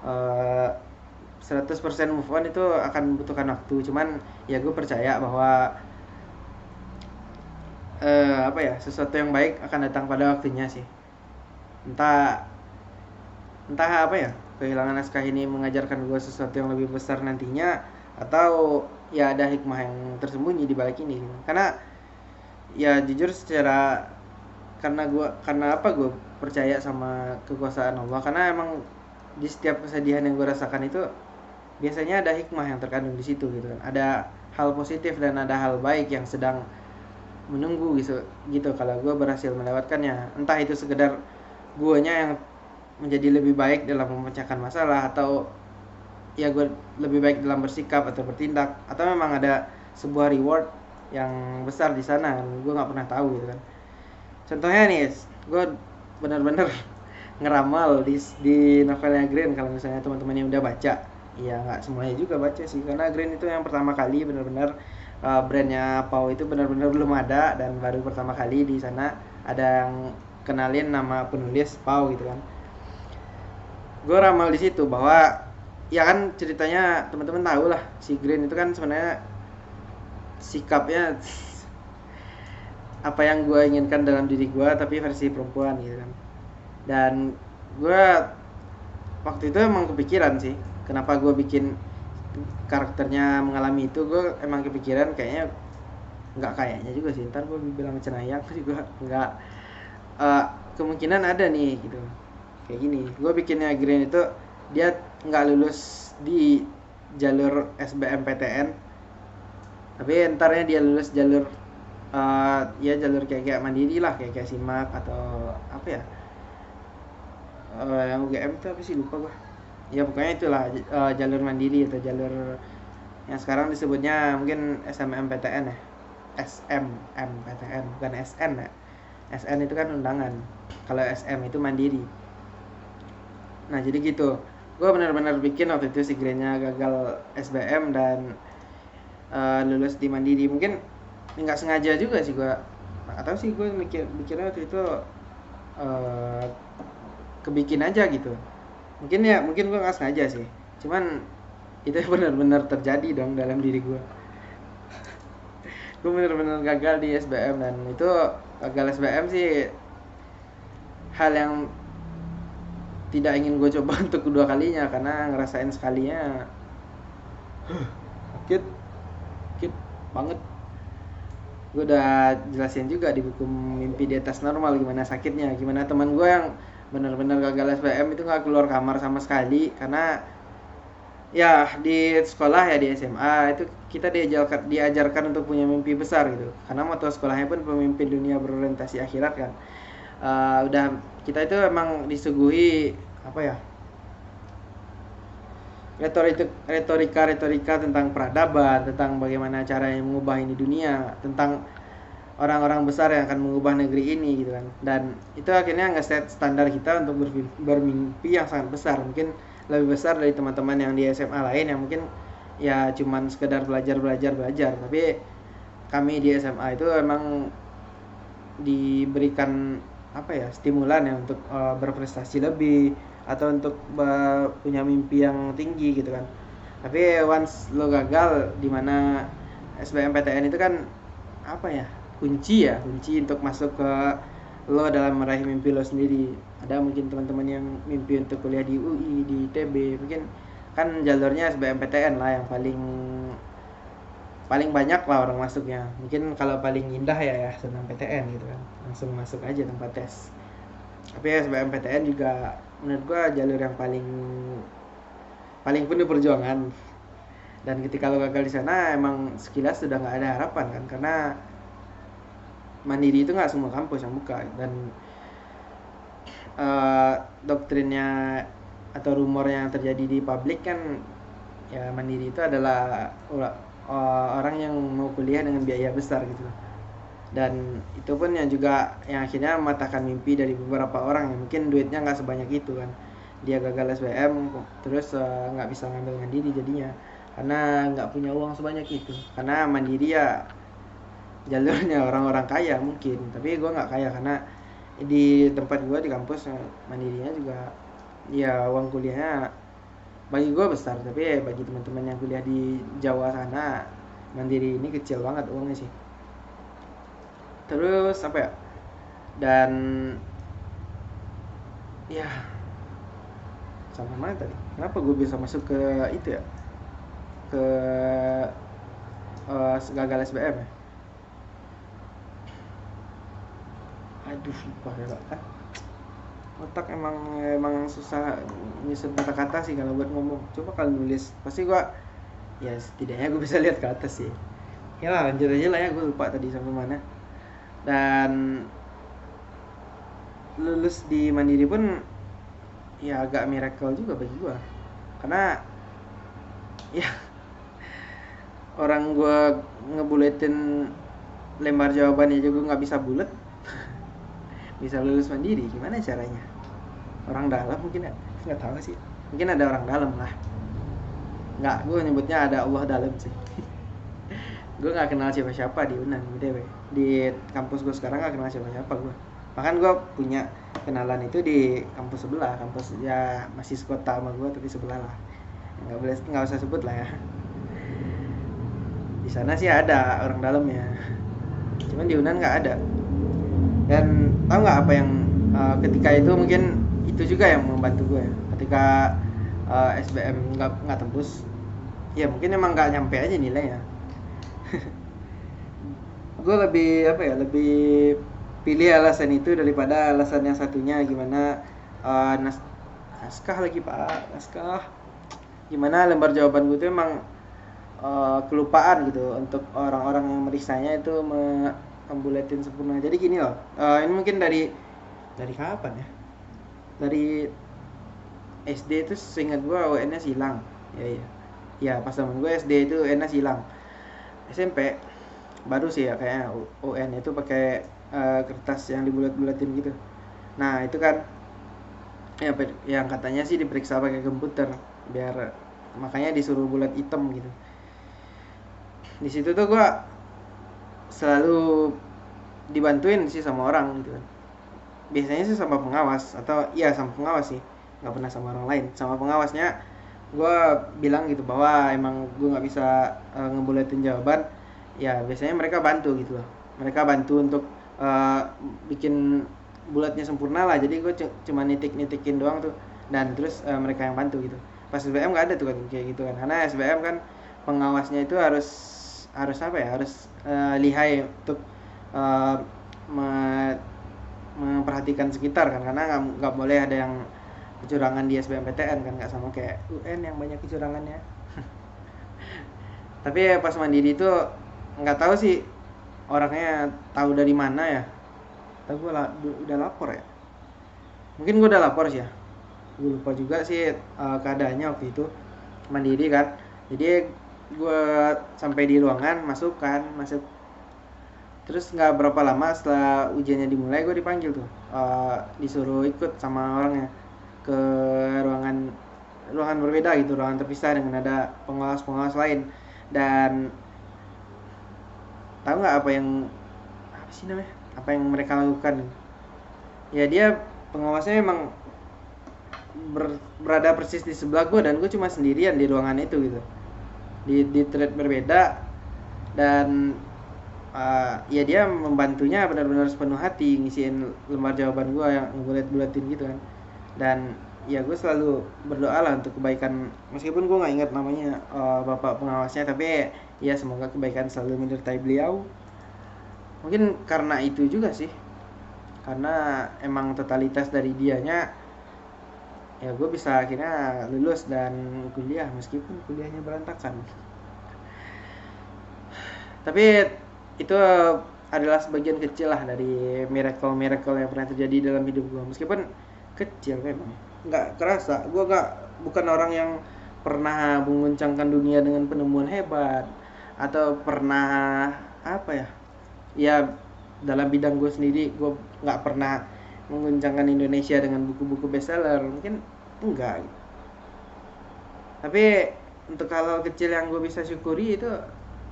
100% move on itu akan membutuhkan waktu. Cuman ya gue percaya bahwa apa ya, sesuatu yang baik akan datang pada waktunya sih. Entah apa ya, kehilangan naskah ini mengajarkan gue sesuatu yang lebih besar nantinya, atau ya ada hikmah yang tersembunyi di balik ini. Karena ya jujur karena gue percaya sama kekuasaan Allah, karena emang di setiap kesedihan yang gue rasakan itu biasanya ada hikmah yang terkandung di situ gitu kan. Ada hal positif dan ada hal baik yang sedang menunggu gitu kalau gue berhasil melewatkannya. Entah itu sekedar guanya yang menjadi lebih baik dalam memecahkan masalah, atau ya gue lebih baik dalam bersikap atau bertindak, atau memang ada sebuah reward yang besar di sana, gue nggak pernah tahu gitu kan. Contohnya nih, gue benar-benar ngeramal di novelnya Green. Kalau misalnya teman-teman yang udah baca, ya nggak semuanya juga baca sih, karena Green itu yang pertama kali benar-benar brandnya Pau itu benar-benar belum ada, dan baru pertama kali di sana ada yang kenalin nama penulis Pau gitu kan. Gue ramal di situ bahwa ya kan ceritanya teman-teman tahu lah, si Green itu kan sebenarnya sikapnya apa yang gue inginkan dalam diri gue tapi versi perempuan gitu kan. Dan gue waktu itu emang kepikiran sih, kenapa gue bikin karakternya mengalami itu. Gue emang kepikiran kayaknya juga sih, ntar gue bilang cenayang juga nggak, kemungkinan ada nih gitu. Kayak gini, gue bikinnya Green itu dia nggak lulus di jalur SBMPTN, tapi entarnya dia lulus jalur ya jalur kayak mandiri lah, kayak SIMAK atau apa ya, yang UGM itu apa sih, lupa gue. Ya pokoknya itulah jalur mandiri atau jalur yang sekarang disebutnya mungkin SNMPTN ya. SMPTN, bukan SN ya. SN itu kan undangan, kalau SM itu mandiri. Nah jadi gitu, gue benar-benar bikin waktu itu Sigrenya gagal SBM dan lulus di mandiri. Mungkin nggak sengaja juga sih gue, atau sih gue mikirnya waktu itu uh, kebikin aja gitu. Mungkin gue nggak sengaja sih, cuman itu benar-benar terjadi dong dalam diri gue benar-benar gagal di SBM. Dan itu gagal SBM sih hal yang tidak ingin gue coba untuk kedua kalinya, karena ngerasain sekalinya sakit sakit banget. Gue udah jelasin juga di buku Mimpi di Atas Normal gimana sakitnya, gimana teman gue yang benar-benar gagal SBM itu nggak keluar kamar sama sekali, karena ya di sekolah ya di SMA itu kita diajarkan untuk punya mimpi besar gitu, karena moto sekolahnya pun pemimpin dunia berorientasi akhirat kan. Udah kita itu emang disuguhi apa ya, retorika tentang peradaban, tentang bagaimana caranya mengubah ini dunia, tentang orang-orang besar yang akan mengubah negeri ini gitu kan. Dan itu akhirnya nge-set standar kita untuk bermimpi yang sangat besar, mungkin lebih besar dari teman-teman yang di SMA lain yang mungkin ya cuman sekedar belajar, tapi kami di SMA itu emang diberikan apa ya, stimulan ya untuk berprestasi lebih, atau untuk punya mimpi yang tinggi gitu kan. Tapi once lo gagal, dimana SBMPTN itu kan apa ya, kunci untuk masuk ke lo dalam meraih mimpi lo sendiri. Ada mungkin teman-teman yang mimpi untuk kuliah di UI, di ITB, mungkin kan jalurnya SBMPTN lah yang paling banyak lah orang masuknya. Mungkin kalau paling indah ya senam PTN gitu kan, langsung masuk aja tanpa tes. Tapi SBMPTN juga menurut gua jalur yang paling penuh perjuangan. Dan ketika lo gagal di sana, emang sekilas sudah nggak ada harapan kan, karena mandiri itu nggak semua kampus yang buka. Dan doktrinnya atau rumor yang terjadi di publik kan ya, mandiri itu adalah orang yang mau kuliah dengan biaya besar gitu. Dan itu pun yang juga yang akhirnya mematahkan mimpi dari beberapa orang yang mungkin duitnya nggak sebanyak itu kan. Dia gagal SBM terus nggak bisa ngambil mandiri jadinya, karena nggak punya uang sebanyak itu. Karena mandiri ya jalurnya orang-orang kaya mungkin, tapi gue nggak kaya, karena di tempat gue di kampus mandirinya juga ya uang kuliahnya bagi gue besar, tapi bagi teman-teman yang kuliah di Jawa sana, mandiri ini kecil banget uangnya sih. Terus apa ya, dan ya sampai mana tadi, kenapa gue bisa masuk ke itu ya, ke gagal SBM ya. Aduh lupa ya kan, otak emang susah nyusun kata-kata sih kalau buat ngomong. Coba kalau nulis pasti gue ya setidaknya gue bisa lihat ke atas sih. Ya lah, lanjut aja lah ya, gue lupa tadi sampai mana. Dan lulus di mandiri pun ya agak miracle juga bagi gue, karena ya orang gue ngebuletin lembar jawabannya aja gue nggak bisa bulet, bisa lulus mandiri gimana caranya? Orang dalam mungkin ya, nggak tahu sih, mungkin ada orang dalam lah. Nggak, gue nyebutnya ada Allah dalam sih. Gue nggak kenal siapa-siapa di Unan btw. Di kampus gue sekarang nggak kenal siapa-siapa gue. Bahkan gue punya kenalan itu di kampus sebelah, kampus ya masih sekota sama gue tapi sebelah lah. Nggak usah sebut lah ya. Di sana sih ada orang dalamnya, cuman di Unan nggak ada. Dan tahu nggak apa yang ketika itu mungkin itu juga yang membantu gue ya. Ketika SBM nggak tembus, ya mungkin emang nggak nyampe aja nilainya. Gue lebih pilih alasan itu daripada alasan yang satunya, gimana naskah lagi pak, naskah gimana lembar jawaban gue tuh emang kelupaan gitu untuk orang-orang yang meriksanya itu membuletin sempurna. Jadi gini loh, ini mungkin dari kapan ya, dari SD itu seingat gue UN-nya hilang ya pas zaman gue SD itu UN-nya hilang. SMP baru sih ya kayaknya UN itu pakai kertas yang dibulat-bulatin gitu. Nah itu kan ya yang katanya sih diperiksa pakai komputer, biar makanya disuruh bulat hitam gitu. Di situ tuh gua selalu dibantuin sih sama orang gitu kan. Biasanya sih sama pengawas, atau iya sama pengawas sih, nggak pernah sama orang lain. Sama pengawasnya gue bilang gitu bahwa emang gue nggak bisa ngebuletin jawaban, ya biasanya mereka bantu gitu loh. Mereka bantu untuk eh, bikin bulatnya sempurna lah. Jadi gue cuma nitik-nitikin doang tuh, dan terus mereka yang bantu gitu. Pas SBM nggak ada tuh kan kayak gitu kan, karena SBM kan pengawasnya itu harus harus apa ya, harus lihai untuk eh, me- memperhatikan sekitar kan, karena nggak boleh ada yang kecurangan di SBMPTN kan, nggak sama kayak UN yang banyak kecurangannya. Tapi pas mandiri itu nggak tahu sih orangnya tahu dari mana ya. Tapi gue udah lapor ya, mungkin gue udah lapor sih ya, gue lupa juga sih keadaannya waktu itu. Mandiri kan, jadi gue sampai di ruangan, masuk. Terus nggak berapa lama setelah ujiannya dimulai, gue dipanggil tuh, disuruh ikut sama orangnya ke ruangan ruangan berbeda gitu, ruangan terpisah dengan ada pengawas-pengawas lain. Dan tahu nggak apa sih namanya, apa yang mereka lakukan? Ya dia pengawasnya memang berada persis di sebelah gue, dan gue cuma sendirian di ruangan itu gitu, di thread berbeda. Dan ya dia membantunya benar-benar sepenuh hati ngisiin lembar jawaban gue yang ngebulet-buletin gitu kan. Dan ya gue selalu berdoa lah untuk kebaikan, meskipun gue nggak ingat namanya bapak pengawasnya, tapi ya semoga kebaikan selalu menyertai beliau. Mungkin karena itu juga sih, karena emang totalitas dari dianya, ya gue bisa akhirnya lulus dan kuliah meskipun kuliahnya berantakan. Tapi itu adalah sebagian kecil lah dari miracle yang pernah terjadi dalam hidup gue, meskipun kecil memang nggak kerasa. Gue bukan orang yang pernah menguncangkan dunia dengan penemuan hebat, atau pernah apa ya, ya dalam bidang gue sendiri gue nggak pernah menguncangkan Indonesia dengan buku-buku bestseller, mungkin enggak gitu. Tapi untuk hal kecil yang gue bisa syukuri itu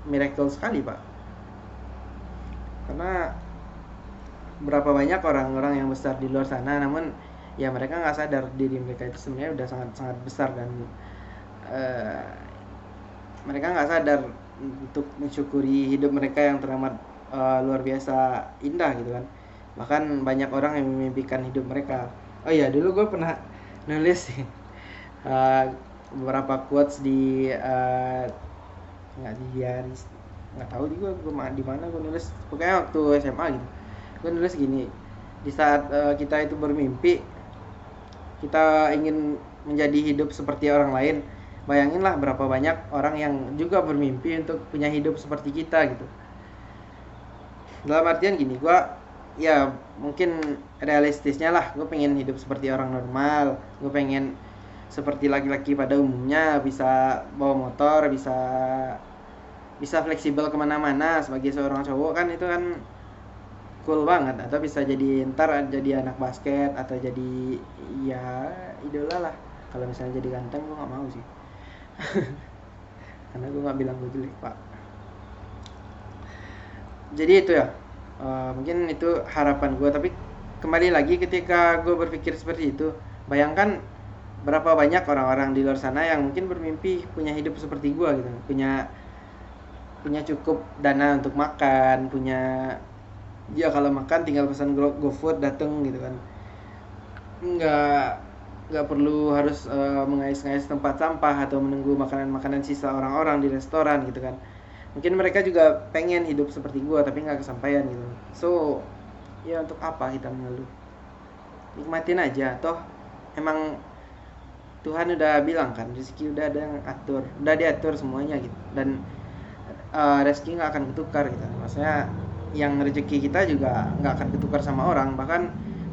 miracle sekali pak. Karena berapa banyak orang-orang yang besar di luar sana, namun ya mereka nggak sadar diri mereka itu sebenarnya udah sangat sangat besar. Dan uh, mereka nggak sadar untuk mensyukuri hidup mereka yang teramat luar biasa indah gitu kan. Bahkan banyak orang yang memimpikan hidup mereka. Oh iya, dulu gue pernah nulis sih uh, beberapa quotes di nggak di diary, nggak tahu juga gue di mana gue nulis, pokoknya waktu SMA gitu. Gue nulis gini, di saat kita itu bermimpi, kita ingin menjadi hidup seperti orang lain, bayanginlah berapa banyak orang yang juga bermimpi untuk punya hidup seperti kita gitu. Dalam artian gini, gue ya mungkin realistisnya lah, gue pengen hidup seperti orang normal. Gue pengen seperti laki-laki pada umumnya, bisa bawa motor, bisa fleksibel kemana-mana sebagai seorang cowok kan, itu kan cool banget. Atau bisa jadi ntar jadi anak basket, atau jadi ya idola lah. Kalau misalnya jadi ganteng gue nggak mau sih karena gue nggak bilang gue jelek pak. Jadi itu ya, mungkin itu harapan gue. Tapi kembali lagi, ketika gue berpikir seperti itu, bayangkan berapa banyak orang-orang di luar sana yang mungkin bermimpi punya hidup seperti gue gitu, punya cukup dana untuk makan, punya, ya kalau makan tinggal pesan GoFood dateng gitu kan, nggak nggak perlu harus mengais-ngais tempat sampah atau menunggu makanan-makanan sisa orang-orang di restoran gitu kan. Mungkin mereka juga pengen hidup seperti gue, tapi nggak kesampaian gitu. So ya untuk apa kita mengeluh, nikmatin aja. Toh emang Tuhan udah bilang kan, rezeki udah ada yang atur, udah diatur semuanya gitu. Dan rezeki nggak akan ketukar gitu. Maksudnya yang rezeki kita juga nggak akan ketukar sama orang. Bahkan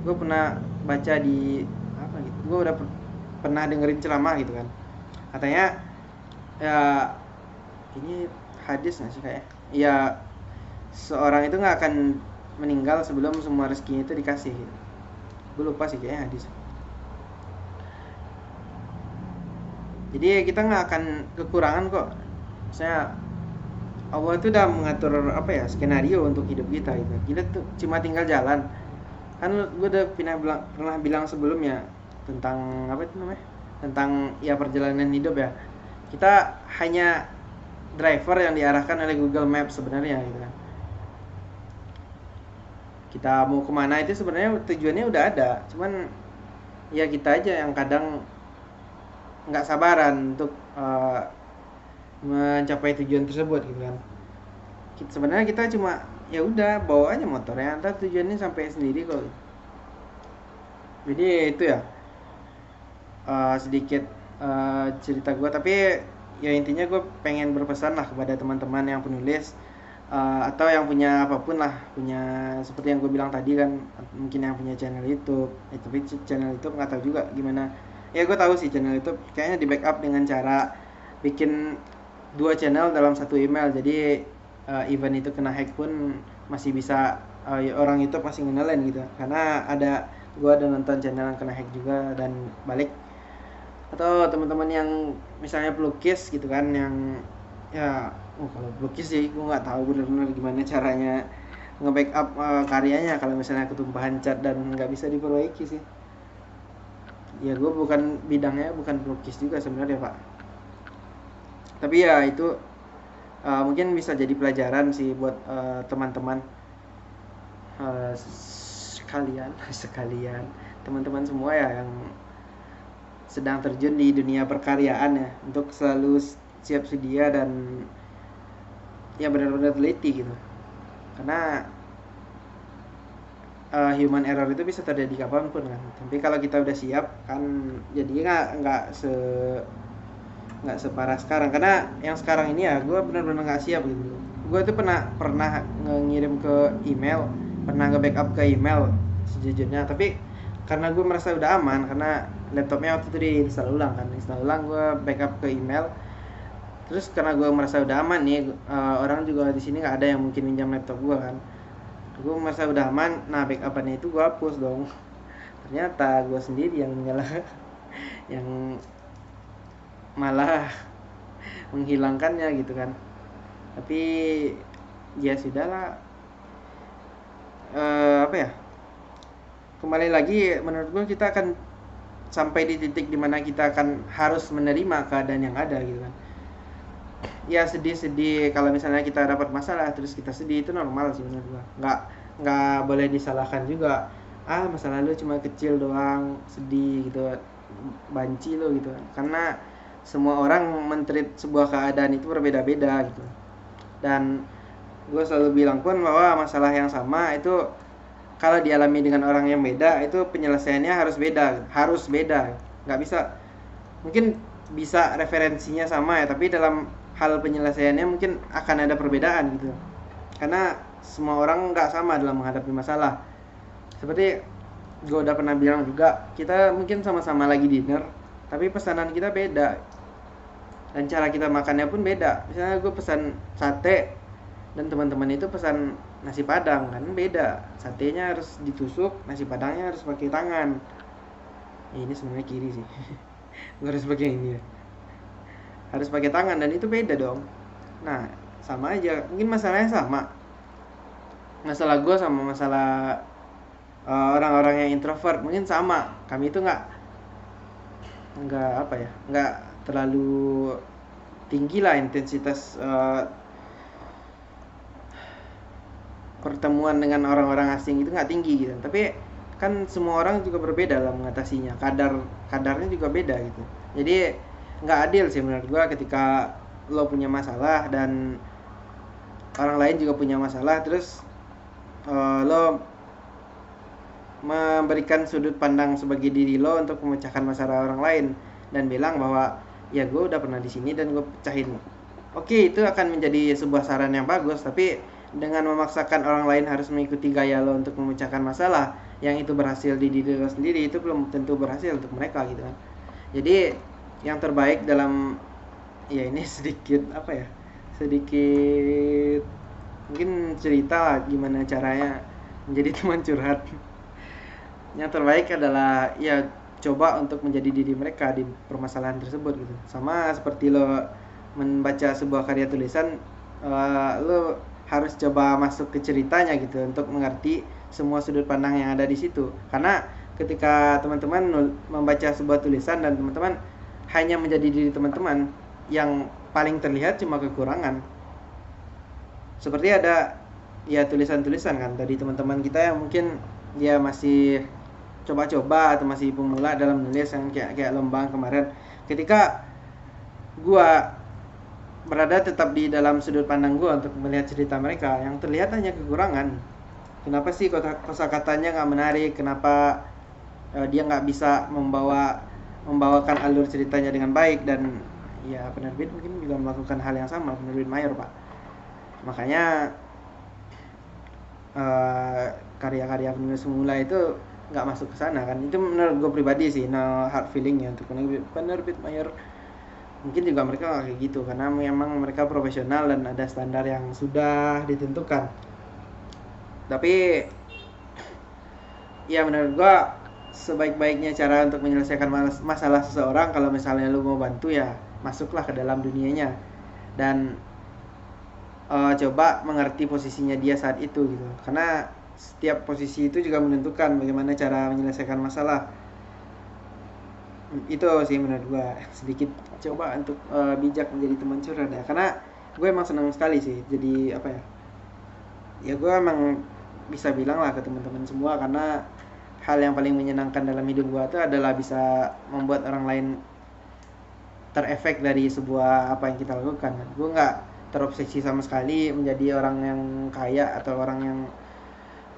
gue pernah baca di apa gitu, gue udah pernah dengerin ceramah gitu kan, katanya ya ini hadis nggak sih kayak ya, seorang itu nggak akan meninggal sebelum semua rezekinya itu dikasih gitu. Gue lupa sih kayaknya hadis. Jadi kita nggak akan kekurangan kok. Saya Allah itu udah mengatur apa ya, skenario untuk hidup kita gitu. Kita tuh cuma tinggal jalan. Kan gue udah pernah bilang sebelumnya tentang apa itu namanya? Tentang ya perjalanan hidup ya. Kita hanya driver yang diarahkan oleh Google Maps sebenarnya gitu kan. Kita mau kemana itu sebenarnya tujuannya udah ada, cuman ya kita aja yang kadang nggak sabaran untuk mencapai tujuan tersebut gitu kan. Sebenarnya kita cuma ya udah bawa aja motornya, ntar tujuannya sampai sendiri kok. Jadi itu ya sedikit cerita gue, tapi ya intinya gue pengen berpesan lah kepada teman-teman yang penulis atau yang punya apapun lah, punya seperti yang gue bilang tadi kan, mungkin yang punya channel YouTube, tapi channel YouTube nggak tahu juga gimana. Ya gue tahu sih channel YouTube kayaknya di backup dengan cara bikin 2 channel dalam 1 email, jadi event itu kena hack pun masih bisa orang YouTube masih ngenalin gitu, karena gue ada nonton channel yang kena hack juga dan balik. Atau teman-teman yang misalnya pelukis gitu kan, yang ya kalau pelukis sih gue nggak tahu benar-benar gimana caranya nge-backup karyanya kalau misalnya ketumpahan cat dan nggak bisa diperbaiki sih. Ya gue bukan bidangnya, bukan pelukis juga sebenarnya pak, tapi ya itu mungkin bisa jadi pelajaran sih buat teman-teman sekalian teman-teman semua ya yang sedang terjun di dunia perkaryaan ya, untuk selalu siap sedia dan ya benar-benar teliti gitu, karena human error itu bisa terjadi kapanpun kan. Tapi kalau kita udah siap kan, jadi nggak separah sekarang. Karena yang sekarang ini ya gue benar-benar nggak siap gitu. Gue tuh pernah ngirim ke email, pernah nge-backup ke email sejujurnya, tapi karena gue merasa udah aman, karena laptopnya waktu itu diinstal ulang gue backup ke email. Terus karena gue merasa udah aman nih, orang juga di sini nggak ada yang mungkin minjam laptop gue kan, gue merasa udah aman. Nah backupannya itu gue hapus dong. Ternyata gue sendiri yang yang malah menghilangkannya gitu kan. Tapi ya sudahlah, apa ya, kembali lagi menurut gue kita akan sampai di titik dimana kita akan harus menerima keadaan yang ada gitu kan. Ya sedih kalau misalnya kita dapat masalah terus kita sedih, itu normal sih menurut gua. Nggak boleh disalahkan juga. Masalah lu cuma kecil doang, sedih gitu, banci lo gitu. Karena semua orang men-treat sebuah keadaan itu berbeda-beda gitu. Dan gue selalu bilang pun bahwa masalah yang sama itu kalau dialami dengan orang yang beda, itu penyelesaiannya harus beda. Nggak bisa, mungkin bisa referensinya sama ya, tapi dalam hal penyelesaiannya mungkin akan ada perbedaan gitu, karena semua orang nggak sama dalam menghadapi masalah. Seperti gue udah pernah bilang juga, kita mungkin sama-sama lagi dinner tapi pesanan kita beda dan cara kita makannya pun beda. Misalnya gue pesan sate dan teman-teman itu pesan nasi padang, kan beda. Satenya harus ditusuk, nasi padangnya harus pakai tangan. Ini sebenarnya kiri sih. Gue harus pakai ini ya, harus pakai tangan, dan itu beda dong. Nah sama aja, mungkin masalahnya sama, masalah gue sama masalah orang-orang yang introvert mungkin sama. Kami itu nggak terlalu tinggi lah intensitas pertemuan dengan orang-orang asing, itu nggak tinggi gitu. Tapi kan semua orang juga berbeda dalam mengatasinya, kadarnya juga beda gitu. Jadi nggak adil sih menurut gua ketika lo punya masalah dan orang lain juga punya masalah, terus lo memberikan sudut pandang sebagai diri lo untuk memecahkan masalah orang lain dan bilang bahwa ya gue udah pernah di sini dan gue pecahin. Oke, itu akan menjadi sebuah saran yang bagus, tapi dengan memaksakan orang lain harus mengikuti gaya lo untuk memecahkan masalah yang itu berhasil di diri lo sendiri, itu belum tentu berhasil untuk mereka gitu kan. Jadi yang terbaik dalam, ya ini sedikit mungkin cerita gimana caranya menjadi teman curhat. Yang terbaik adalah ya coba untuk menjadi diri mereka di permasalahan tersebut gitu. Sama seperti lo membaca sebuah karya tulisan, lo harus coba masuk ke ceritanya gitu untuk mengerti semua sudut pandang yang ada di situ. Karena ketika teman-teman membaca sebuah tulisan dan teman-teman hanya menjadi diri teman-teman, yang paling terlihat cuma kekurangan. Seperti ada ya tulisan-tulisan kan dari teman-teman kita yang mungkin dia masih coba-coba atau masih pemula dalam menulis, yang kayak Lembang kemarin. Ketika gua berada tetap di dalam sudut pandang gua untuk melihat cerita mereka, yang terlihat hanya kekurangan. Kenapa sih kosakatanya nggak menarik? Kenapa dia nggak bisa membawakan alur ceritanya dengan baik? Dan ya penerbit mungkin juga melakukan hal yang sama, penerbit mayor pak. Makanya karya-karya penulis pemula itu nggak masuk ke sana kan. Itu menurut gue pribadi sih, no hard feelingnya untuk penerbit mayor. Mungkin juga mereka kayak gitu karena memang mereka profesional dan ada standar yang sudah ditentukan. Tapi ya menurut gue sebaik-baiknya cara untuk menyelesaikan masalah seseorang, kalau misalnya lu mau bantu ya masuklah ke dalam dunianya dan coba mengerti posisinya dia saat itu gitu. Karena setiap posisi itu juga menentukan bagaimana cara menyelesaikan masalah. Itu sih menurut gue sedikit coba untuk bijak menjadi teman curhat ya. Karena gue emang senang sekali sih jadi apa ya, ya gue emang bisa bilang lah ke teman-teman semua, karena hal yang paling menyenangkan dalam hidup gue itu adalah bisa membuat orang lain terefek dari sebuah apa yang kita lakukan. Gue nggak terobsesi sama sekali menjadi orang yang kaya atau orang yang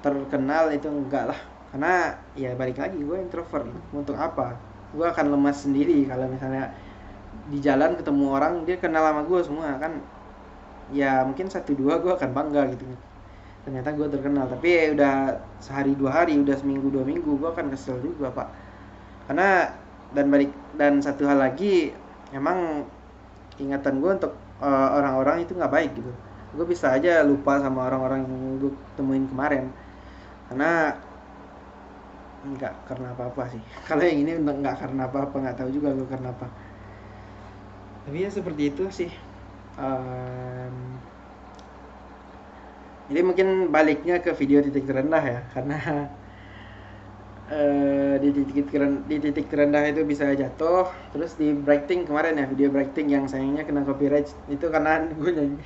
terkenal, itu enggak lah. Karena ya balik lagi, gue introvert. Untuk apa? Gue akan lemas sendiri kalau misalnya di jalan ketemu orang dia kenal sama gue semua kan. Ya mungkin 1-2 gue akan bangga gitu, ternyata gue terkenal. Tapi ya udah sehari 2 hari, udah seminggu 2 minggu, gue akan kesel juga pak. Karena dan satu hal lagi, emang ingatan gue untuk orang-orang itu nggak baik gitu. Gue bisa aja lupa sama orang-orang yang gue temuin kemarin karena nggak karena apa-apa sih. Kalau yang ini nggak karena apa-apa, nggak tahu juga gue karena apa. Tapi ya seperti itu sih. Jadi mungkin baliknya ke video titik terendah ya, karena di titik terendah itu bisa jatuh. Terus di breaking kemarin ya, video breaking yang sayangnya kena copyright itu karena gue nyanyi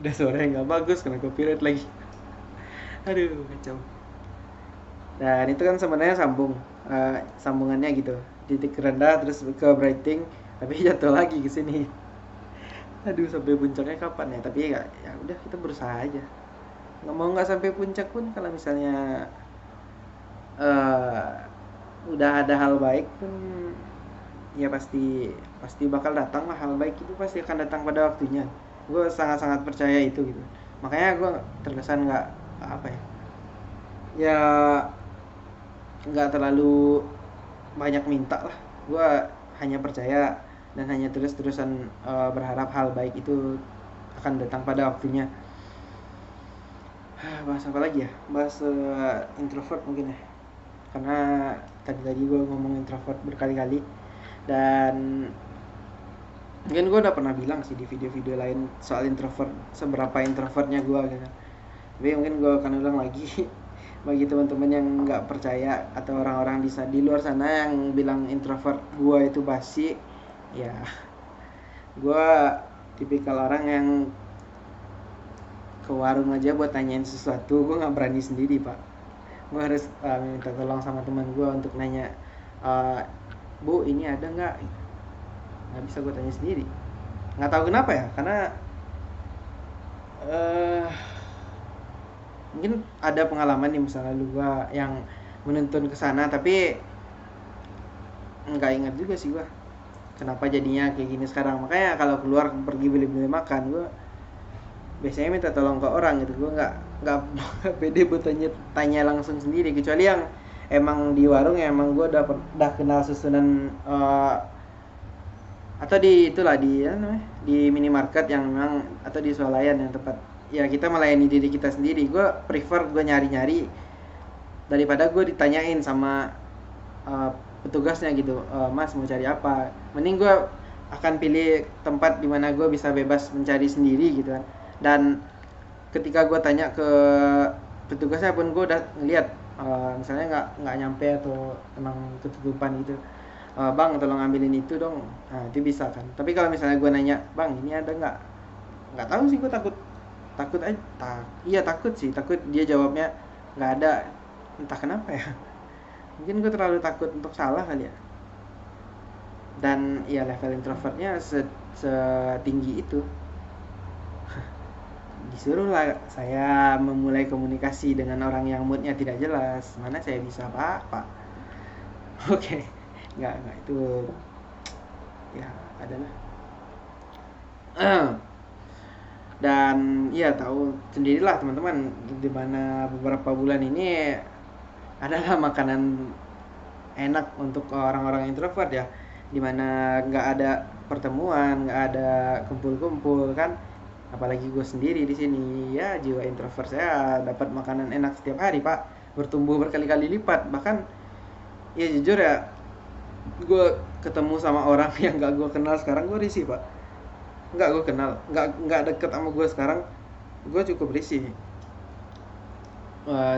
udah suara yang nggak bagus, kena copyright lagi. Aduh kacau. Dan itu kan sebenarnya sambungannya gitu, titik terendah terus ke breaking, tapi jatuh lagi ke sini. Aduh sampai puncaknya kapan ya? Tapi ya udah, kita berusaha aja. Nggak sampai puncak pun, kalau misalnya udah ada hal baik pun ya pasti bakal datang lah. Hal baik itu pasti akan datang pada waktunya. Gue sangat-sangat percaya itu gitu. Makanya gue terkesan nggak apa ya nggak terlalu banyak minta lah. Gue hanya percaya dan hanya terus-terusan berharap hal baik itu akan datang pada waktunya. Bahas apa lagi ya? Bahas introvert mungkin ya, karena tadi gue ngomong introvert berkali-kali, dan mungkin gue udah pernah bilang sih di video-video lain soal introvert, seberapa introvertnya gue gitu. Tapi mungkin gue akan ulang lagi bagi teman-teman yang nggak percaya atau orang-orang di luar sana yang bilang introvert gue itu basi, ya gue tipikal orang yang ke warung aja buat tanyain sesuatu gue nggak berani sendiri pak. Gue harus minta tolong sama teman gue untuk nanya, bu ini ada nggak bisa gue tanya sendiri. Nggak tahu kenapa ya, karena mungkin ada pengalaman di masa lalu gue yang menuntun ke sana, tapi nggak ingat juga sih gue kenapa jadinya kayak gini sekarang. Makanya kalau keluar pergi beli-beli makan, gue biasanya minta tolong ke orang gitu. Gue nggak pede buat tanya langsung sendiri, kecuali yang emang di warung ya emang gue udah kenal susunan atau di itulah di apa namanya, di minimarket yang memang, atau di swalayan yang tempat ya kita melayani diri kita sendiri. Gue prefer gue nyari-nyari daripada gue ditanyain sama uh, petugasnya gitu, Mas mau cari apa, mending gue akan pilih tempat di mana gue bisa bebas mencari sendiri gitu kan. Dan ketika gue tanya ke petugasnya pun gue udah ngeliat misalnya nggak nyampe atau emang ketutupan gitu, bang tolong ambilin itu dong, nah itu bisa kan. Tapi kalau misalnya gue nanya, bang ini ada nggak tahu sih, gue takut takut aja iya takut sih, takut dia jawabnya nggak ada, entah kenapa ya. Mungkin gue terlalu takut untuk salah kali ya. Dan ya level introvertnya setinggi itu, disuruh lah saya memulai komunikasi dengan orang yang moodnya tidak jelas, mana saya bisa apa-apa. Oke, nggak itu ya adalah. Dan ya tahu sendirilah teman-teman, di mana beberapa bulan ini adalah makanan enak untuk orang-orang introvert ya, dimana nggak ada pertemuan, nggak ada kumpul-kumpul kan. Apalagi gue sendiri di sini, ya jiwa introvert saya dapat makanan enak setiap hari pak, bertumbuh berkali-kali lipat. Bahkan ya jujur ya, gue ketemu sama orang yang nggak gue kenal sekarang, gue risih pak. Nggak gue kenal, nggak deket sama gue sekarang, gue cukup risih.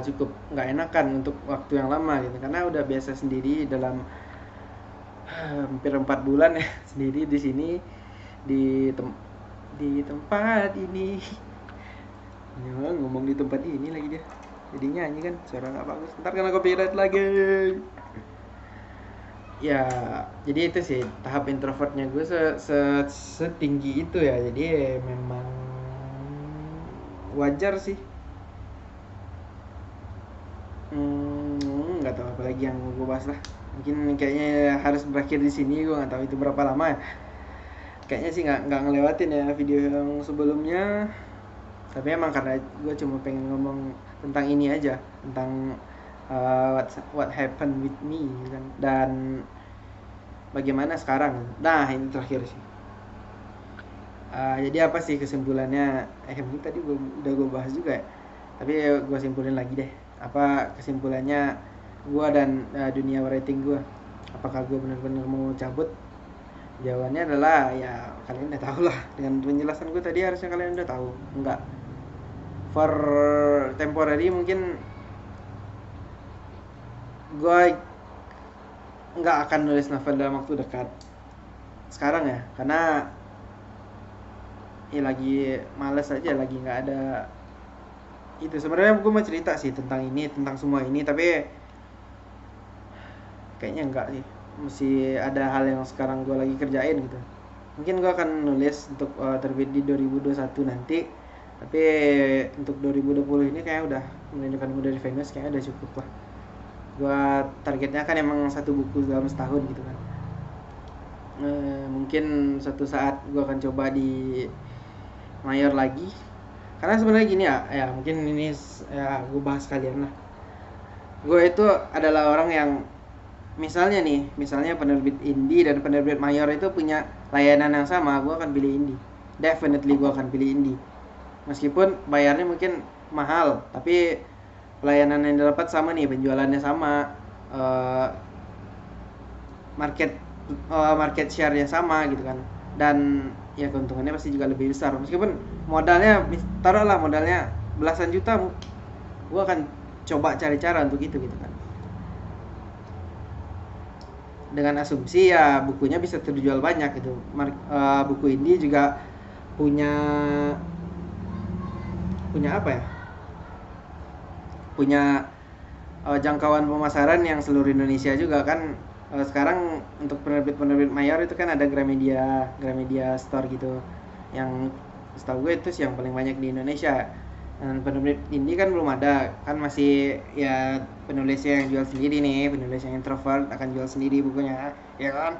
Cukup nggak enakan untuk waktu yang lama gitu, karena udah biasa sendiri dalam hampir 4 bulan ya sendiri di sini, di di tempat ini. Ya, ngomong di tempat ini lagi dia, jadi nyanyi kan suara nggak bagus, ntar kena copyright lagi. Ya jadi itu sih tahap introvertnya gue setinggi itu ya, jadi memang wajar sih. Nggak tahu apa lagi yang mau gue bahas lah, mungkin kayaknya harus berakhir di sini. Gue nggak tahu itu berapa lama ya, kayaknya sih nggak ngelewatin ya video yang sebelumnya. Tapi emang karena gue cuma pengen ngomong tentang ini aja, tentang what happened with me kan, dan bagaimana sekarang. Nah ini terakhir sih, jadi apa sih kesimpulannya, mungkin tadi udah gue bahas juga ya, tapi gue simpulin lagi deh. Apa kesimpulannya gue dan dunia writing gue, apakah gue benar-benar mau cabut? Jawabannya adalah ya kalian udah tahu lah, dengan penjelasan gue tadi harusnya kalian udah tahu. Enggak, for temporary mungkin gue nggak akan nulis novel dalam waktu dekat sekarang ya, karena ya lagi males aja, lagi nggak ada itu. Sebenarnya gue mau cerita sih tentang ini, tentang semua ini, tapi kayaknya enggak sih, mesti ada hal yang sekarang gue lagi kerjain gitu. Mungkin gue akan nulis untuk terbit di 2021 nanti, tapi untuk 2020 ini kayak udah menunjukkan gue dari Venus, kayaknya udah cukup lah. Gue targetnya kan emang satu buku dalam setahun gitu kan. Mungkin suatu saat gue akan coba di mayor lagi, karena sebenarnya gini ya mungkin ini ya gue bahas kalian lah. Gue itu adalah orang yang misalnya penerbit indie dan penerbit mayor itu punya layanan yang sama, gue akan pilih indie. Definitely gue akan pilih indie, meskipun bayarnya mungkin mahal, tapi pelayanan yang didapat sama nih, penjualannya sama, uh, market market share-nya sama gitu kan, dan ya keuntungannya pasti juga lebih besar. Meskipun modalnya taruhlah modalnya belasan juta, gue akan coba cari cara untuk itu gitu kan, dengan asumsi ya bukunya bisa terjual banyak gitu. Buku indie juga punya apa ya, punya jangkauan pemasaran yang seluruh Indonesia juga kan. Sekarang untuk penerbit mayor itu kan ada Gramedia Store gitu, yang setahu gue itu sih yang paling banyak di Indonesia. Dan penerbit indie kan belum ada, kan masih ya penulisnya yang jual sendiri nih, penulis yang introvert akan jual sendiri bukunya ya kan.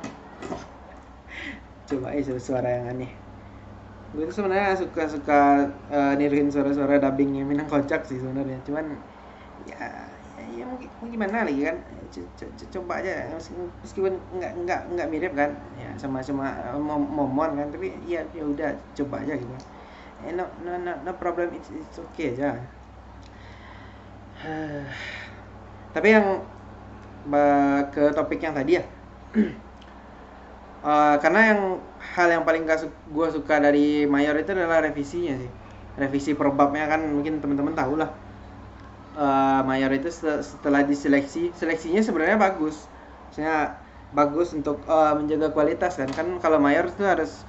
Coba suara yang aneh. Gue tuh sebenarnya suka niruin suara-suara dubbingnya Minang Kocak sih sebenarnya, cuman ya mau gimana lagi kan, coba aja meskipun nggak mirip kan ya, sama-sama momon kan, tapi ya udah coba aja gitu. No problem, it's okay aja. Tapi yang ke topik yang tadi ya, karena hal yang paling gue suka dari Mayor itu adalah revisinya sih. Revisi per babnya kan mungkin teman-teman tahu lah. Mayor itu setelah seleksinya sebenarnya bagus. Maksudnya bagus untuk menjaga kualitas kan. Kan kalau Mayor itu harus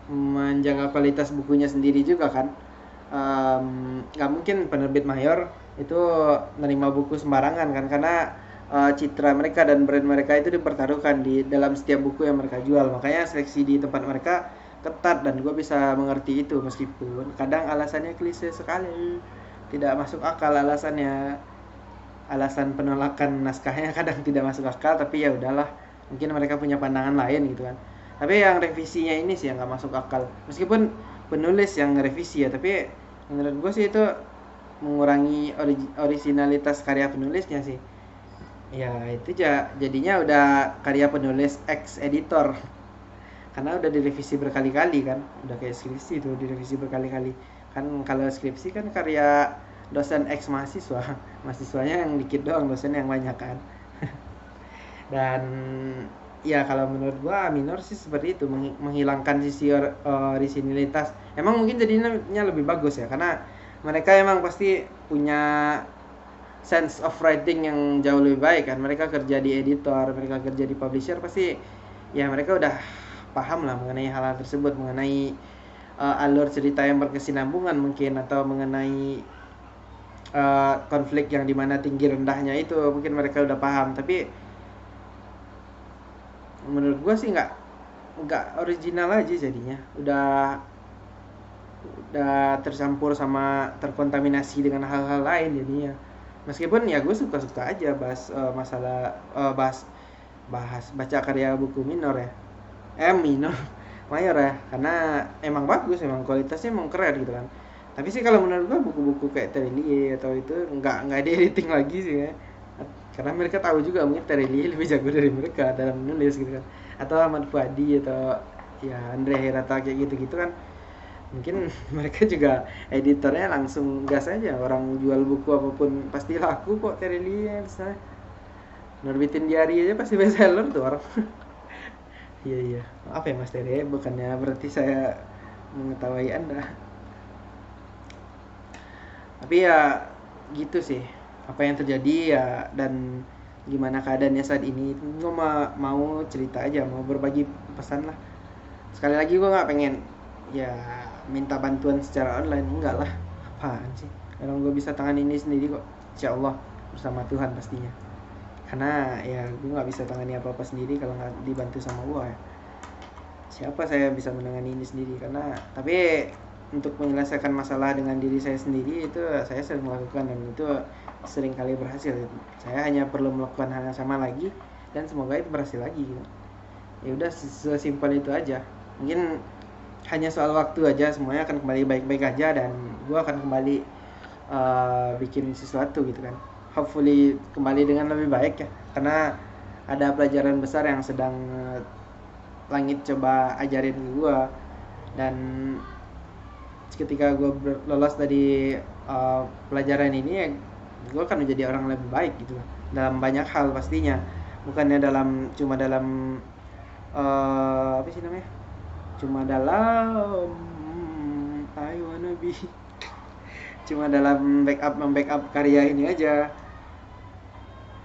menjaga kualitas bukunya sendiri juga kan. Nggak mungkin penerbit Mayor itu nerima buku sembarangan kan, karena citra mereka dan brand mereka itu dipertaruhkan di dalam setiap buku yang mereka jual. Makanya seleksi di tempat mereka ketat, dan gue bisa mengerti itu meskipun kadang alasannya klise sekali, tidak masuk akal alasannya. Alasan penolakan naskahnya kadang tidak masuk akal, tapi ya udahlah, mungkin mereka punya pandangan lain gitu kan. Tapi yang revisinya ini sih yang nggak masuk akal, meskipun penulis yang revisi ya, tapi menurut gue sih itu mengurangi originalitas karya penulisnya sih. Ya itu jadinya udah karya penulis ex editor, karena udah direvisi berkali-kali kan, udah kayak skripsi tuh direvisi berkali-kali kan. Kalau skripsi kan karya dosen ex mahasiswa, mahasiswanya yang dikit doang, dosen yang banyak kan. Dan ya kalau menurut gua minor sih seperti itu, menghilangkan sisi originalitas. Emang mungkin jadinya lebih bagus ya, karena mereka emang pasti punya sense of writing yang jauh lebih baik kan. Mereka kerja di editor, mereka kerja di publisher, pasti ya mereka udah paham lah mengenai hal-hal tersebut, mengenai alur cerita yang berkesinambungan mungkin, atau mengenai konflik yang dimana tinggi rendahnya itu mungkin mereka udah paham. Tapi menurut gue sih nggak original aja jadinya, udah tercampur sama terkontaminasi dengan hal-hal lain jadinya. Meskipun ya gue suka-suka aja bahas masalah bahas baca karya buku minor ya, minor mayor ya, karena emang bagus, emang kualitasnya emang keren gitu kan. Tapi sih kalau menurut gue buku-buku kayak Terelie atau itu nggak di editing lagi sih ya, karena mereka tahu juga mungkin Terelie lebih jago dari mereka dalam menulis gitu kan, atau Ahmad Fuadi atau ya Andre Hirata kayak gitu kan. Mungkin mereka juga editornya langsung gas aja, orang jual buku apapun pasti laku kok. Terelie misalnya nerbitin diary aja pasti bestseller tuh orang. Iya maaf ya Mas Tere, bukannya berarti saya mengetahui Anda, tapi ya gitu sih apa yang terjadi ya, dan gimana keadaannya saat ini. Gue mau cerita aja, mau berbagi pesan lah. Sekali lagi gue nggak pengen ya minta bantuan secara online, enggak lah, apaan sih, orang gue bisa tangan ini sendiri kok, insya Allah bersama Tuhan pastinya. Karena ya gue nggak bisa tangani apa-apa sendiri kalau nggak dibantu sama gue ya. Siapa saya bisa menangani ini sendiri, karena tapi untuk menyelesaikan masalah dengan diri saya sendiri itu saya sering melakukan, dan itu sering kali berhasil. Saya hanya perlu melakukan hal yang sama lagi dan semoga itu berhasil lagi gitu. Ya udah sesimpel itu aja. Mungkin hanya soal waktu aja, semuanya akan kembali baik-baik aja, dan gue akan kembali bikin sesuatu gitu kan. Hopefully kembali dengan lebih baik ya, karena ada pelajaran besar yang sedang langit coba ajarin ke gue, dan ketika gue lolos dari pelajaran ini ya, gue akan menjadi orang lebih baik gitu lah, dalam banyak hal pastinya. Bukannya cuma dalam apa sih namanya, cuma dalam I wanna be cuma dalam membackup karya ini aja,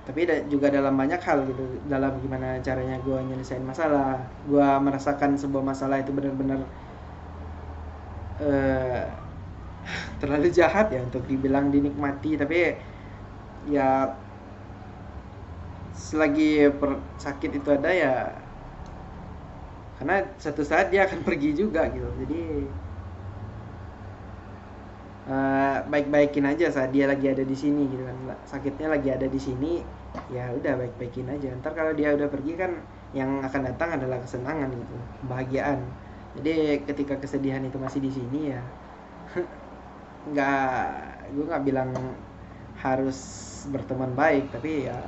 tapi juga dalam banyak hal gitu, dalam gimana caranya gue nyelesain masalah. Gue merasakan sebuah masalah itu benar-benar terlalu jahat ya untuk dibilang dinikmati, tapi ya selagi sakit itu ada ya, karena satu saat dia akan pergi juga gitu. Jadi baik-baikin aja saat dia lagi ada di sini gitu kan. Sakitnya lagi ada di sini, ya udah baik-baikin aja. Ntar kalau dia udah pergi kan, yang akan datang adalah kesenangan gitu, kebahagiaan. Jadi ketika kesedihan itu masih di sini ya gue nggak bilang harus berteman baik, tapi ya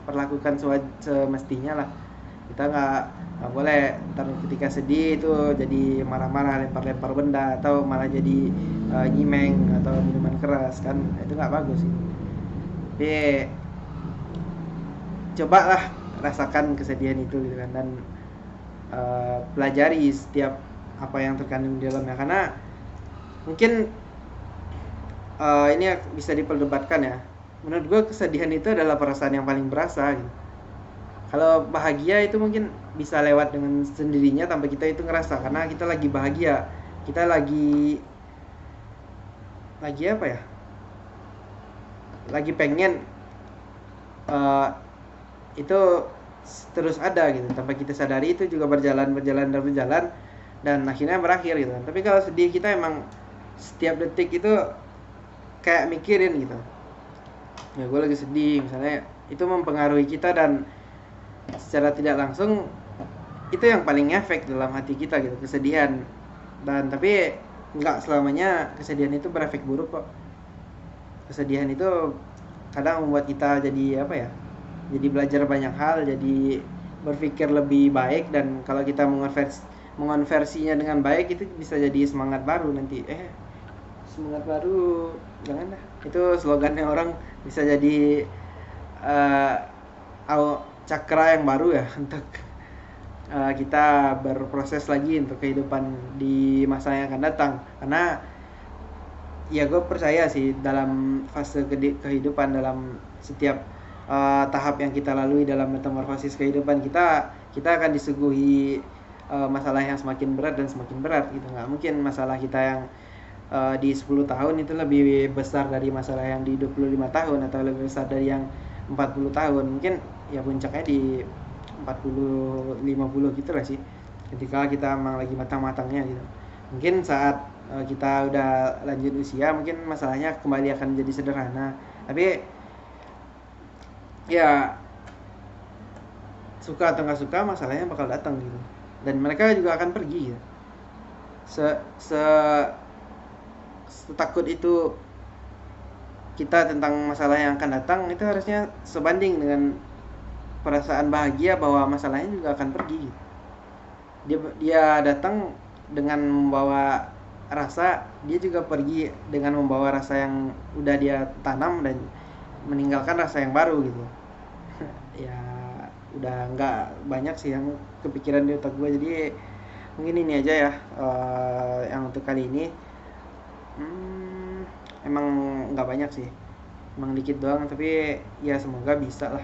perlakukan semestinya lah. Kita nggak boleh ntar ketika sedih itu jadi marah-marah, lempar-lempar benda, atau malah jadi nyimeng atau minuman keras, kan itu nggak bagus sih. Tapi cobalah rasakan kesedihan itu gitu kan, dan pelajari setiap apa yang terkandung di dalamnya, karena mungkin ini bisa diperdebatkan ya. Menurut gue kesedihan itu adalah perasaan yang paling berasa gitu. Kalau bahagia itu mungkin bisa lewat dengan sendirinya tanpa kita itu ngerasa, karena kita lagi bahagia, kita lagi apa ya, lagi pengen itu terus ada gitu, tanpa kita sadari itu juga berjalan dan akhirnya berakhir gitu kan. Tapi kalau sedih, kita emang setiap detik itu kayak mikirin gitu, ya gue lagi sedih misalnya, itu mempengaruhi kita, dan secara tidak langsung itu yang paling efek dalam hati kita gitu, kesedihan. Dan tapi nggak selamanya kesedihan itu berefek buruk kok. Kesedihan itu kadang membuat kita jadi apa ya, jadi belajar banyak hal, jadi berpikir lebih baik, dan kalau kita mengonversinya dengan baik, itu bisa jadi semangat baru nanti. Semangat baru jangan dah, itu slogannya orang, bisa jadi cakra yang baru ya untuk kita berproses lagi untuk kehidupan di masa yang akan datang. Karena ya gue percaya sih, dalam fase kehidupan, dalam setiap tahap yang kita lalui dalam metamorfosis kehidupan kita akan disuguhi masalah yang semakin berat dan semakin berat gitu. Nggak mungkin masalah kita yang di 10 tahun itu lebih besar dari masalah yang di 25 tahun, atau lebih besar dari yang 40 tahun. Mungkin ya puncaknya di 40-50 gitu lah sih, ketika kita emang lagi matang-matangnya gitu. Mungkin saat kita udah lanjut usia, mungkin masalahnya kembali akan jadi sederhana, tapi ya suka atau nggak suka, masalahnya bakal datang gitu, dan mereka juga akan pergi gitu. Setakut itu kita tentang masalah yang akan datang, itu harusnya sebanding dengan perasaan bahagia bahwa masalahnya juga akan pergi. Dia datang dengan membawa rasa, dia juga pergi dengan membawa rasa yang udah dia tanam, dan meninggalkan rasa yang baru gitu. Ya udah nggak banyak sih yang kepikiran di otak gue, jadi mungkin ini aja ya yang untuk kali ini. Emang nggak banyak sih, emang dikit doang, tapi ya semoga bisa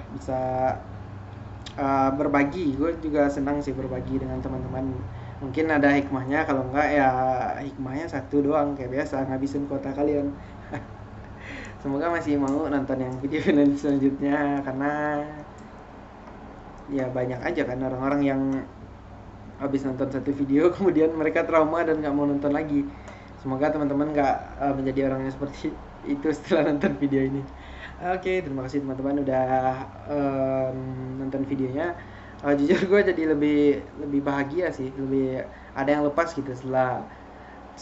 berbagi. Gue juga senang sih berbagi dengan teman-teman. Mungkin ada hikmahnya, kalau enggak ya hikmahnya satu doang, kayak biasa ngabisin kuota kalian. Semoga masih mau nonton yang video selanjutnya, karena ya banyak aja kan orang-orang yang habis nonton satu video kemudian mereka trauma dan nggak mau nonton lagi. Semoga teman-teman nggak menjadi orang yang seperti itu setelah nonton video ini. Oke, terima kasih teman-teman udah nonton videonya. Jujur gue jadi lebih bahagia sih, lebih ada yang lepas gitu setelah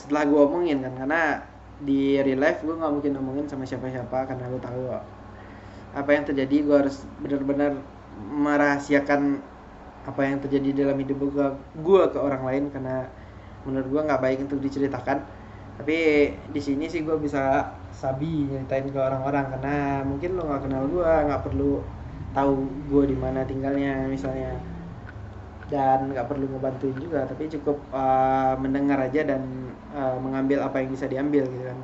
gue omongin kan, karena di real life gue nggak mungkin ngomongin sama siapa-siapa, karena gue tahu apa yang terjadi. Gue harus benar-benar merahasiakan apa yang terjadi dalam hidup gue ke orang lain, karena menurut gue nggak baik untuk diceritakan. Tapi di sini sih gue bisa sabi nyeritain ke orang-orang, karena mungkin lo nggak kenal gue, nggak perlu tahu gue di mana tinggalnya misalnya, dan nggak perlu ngebantuin juga, tapi cukup mendengar aja dan mengambil apa yang bisa diambil gitu kan.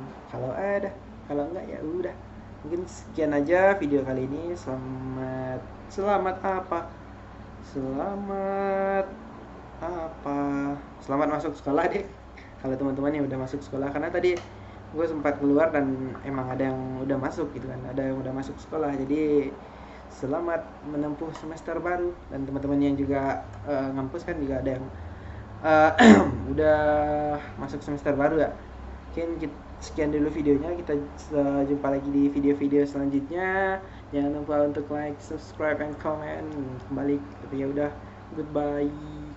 Kalau enggak ya udah. Mungkin sekian aja video kali ini. Selamat masuk sekolah deh kalau teman-teman yang udah masuk sekolah, karena tadi gue sempat keluar dan emang ada yang udah masuk gitu kan, ada yang udah masuk sekolah. Jadi selamat menempuh semester baru, dan teman-teman yang juga ngampus kan juga ada yang udah masuk semester baru ya. Mungkin sekian dulu videonya, kita jumpa lagi di video-video selanjutnya. Jangan lupa untuk like, subscribe, and comment. Kembali, tapi ya udah, goodbye.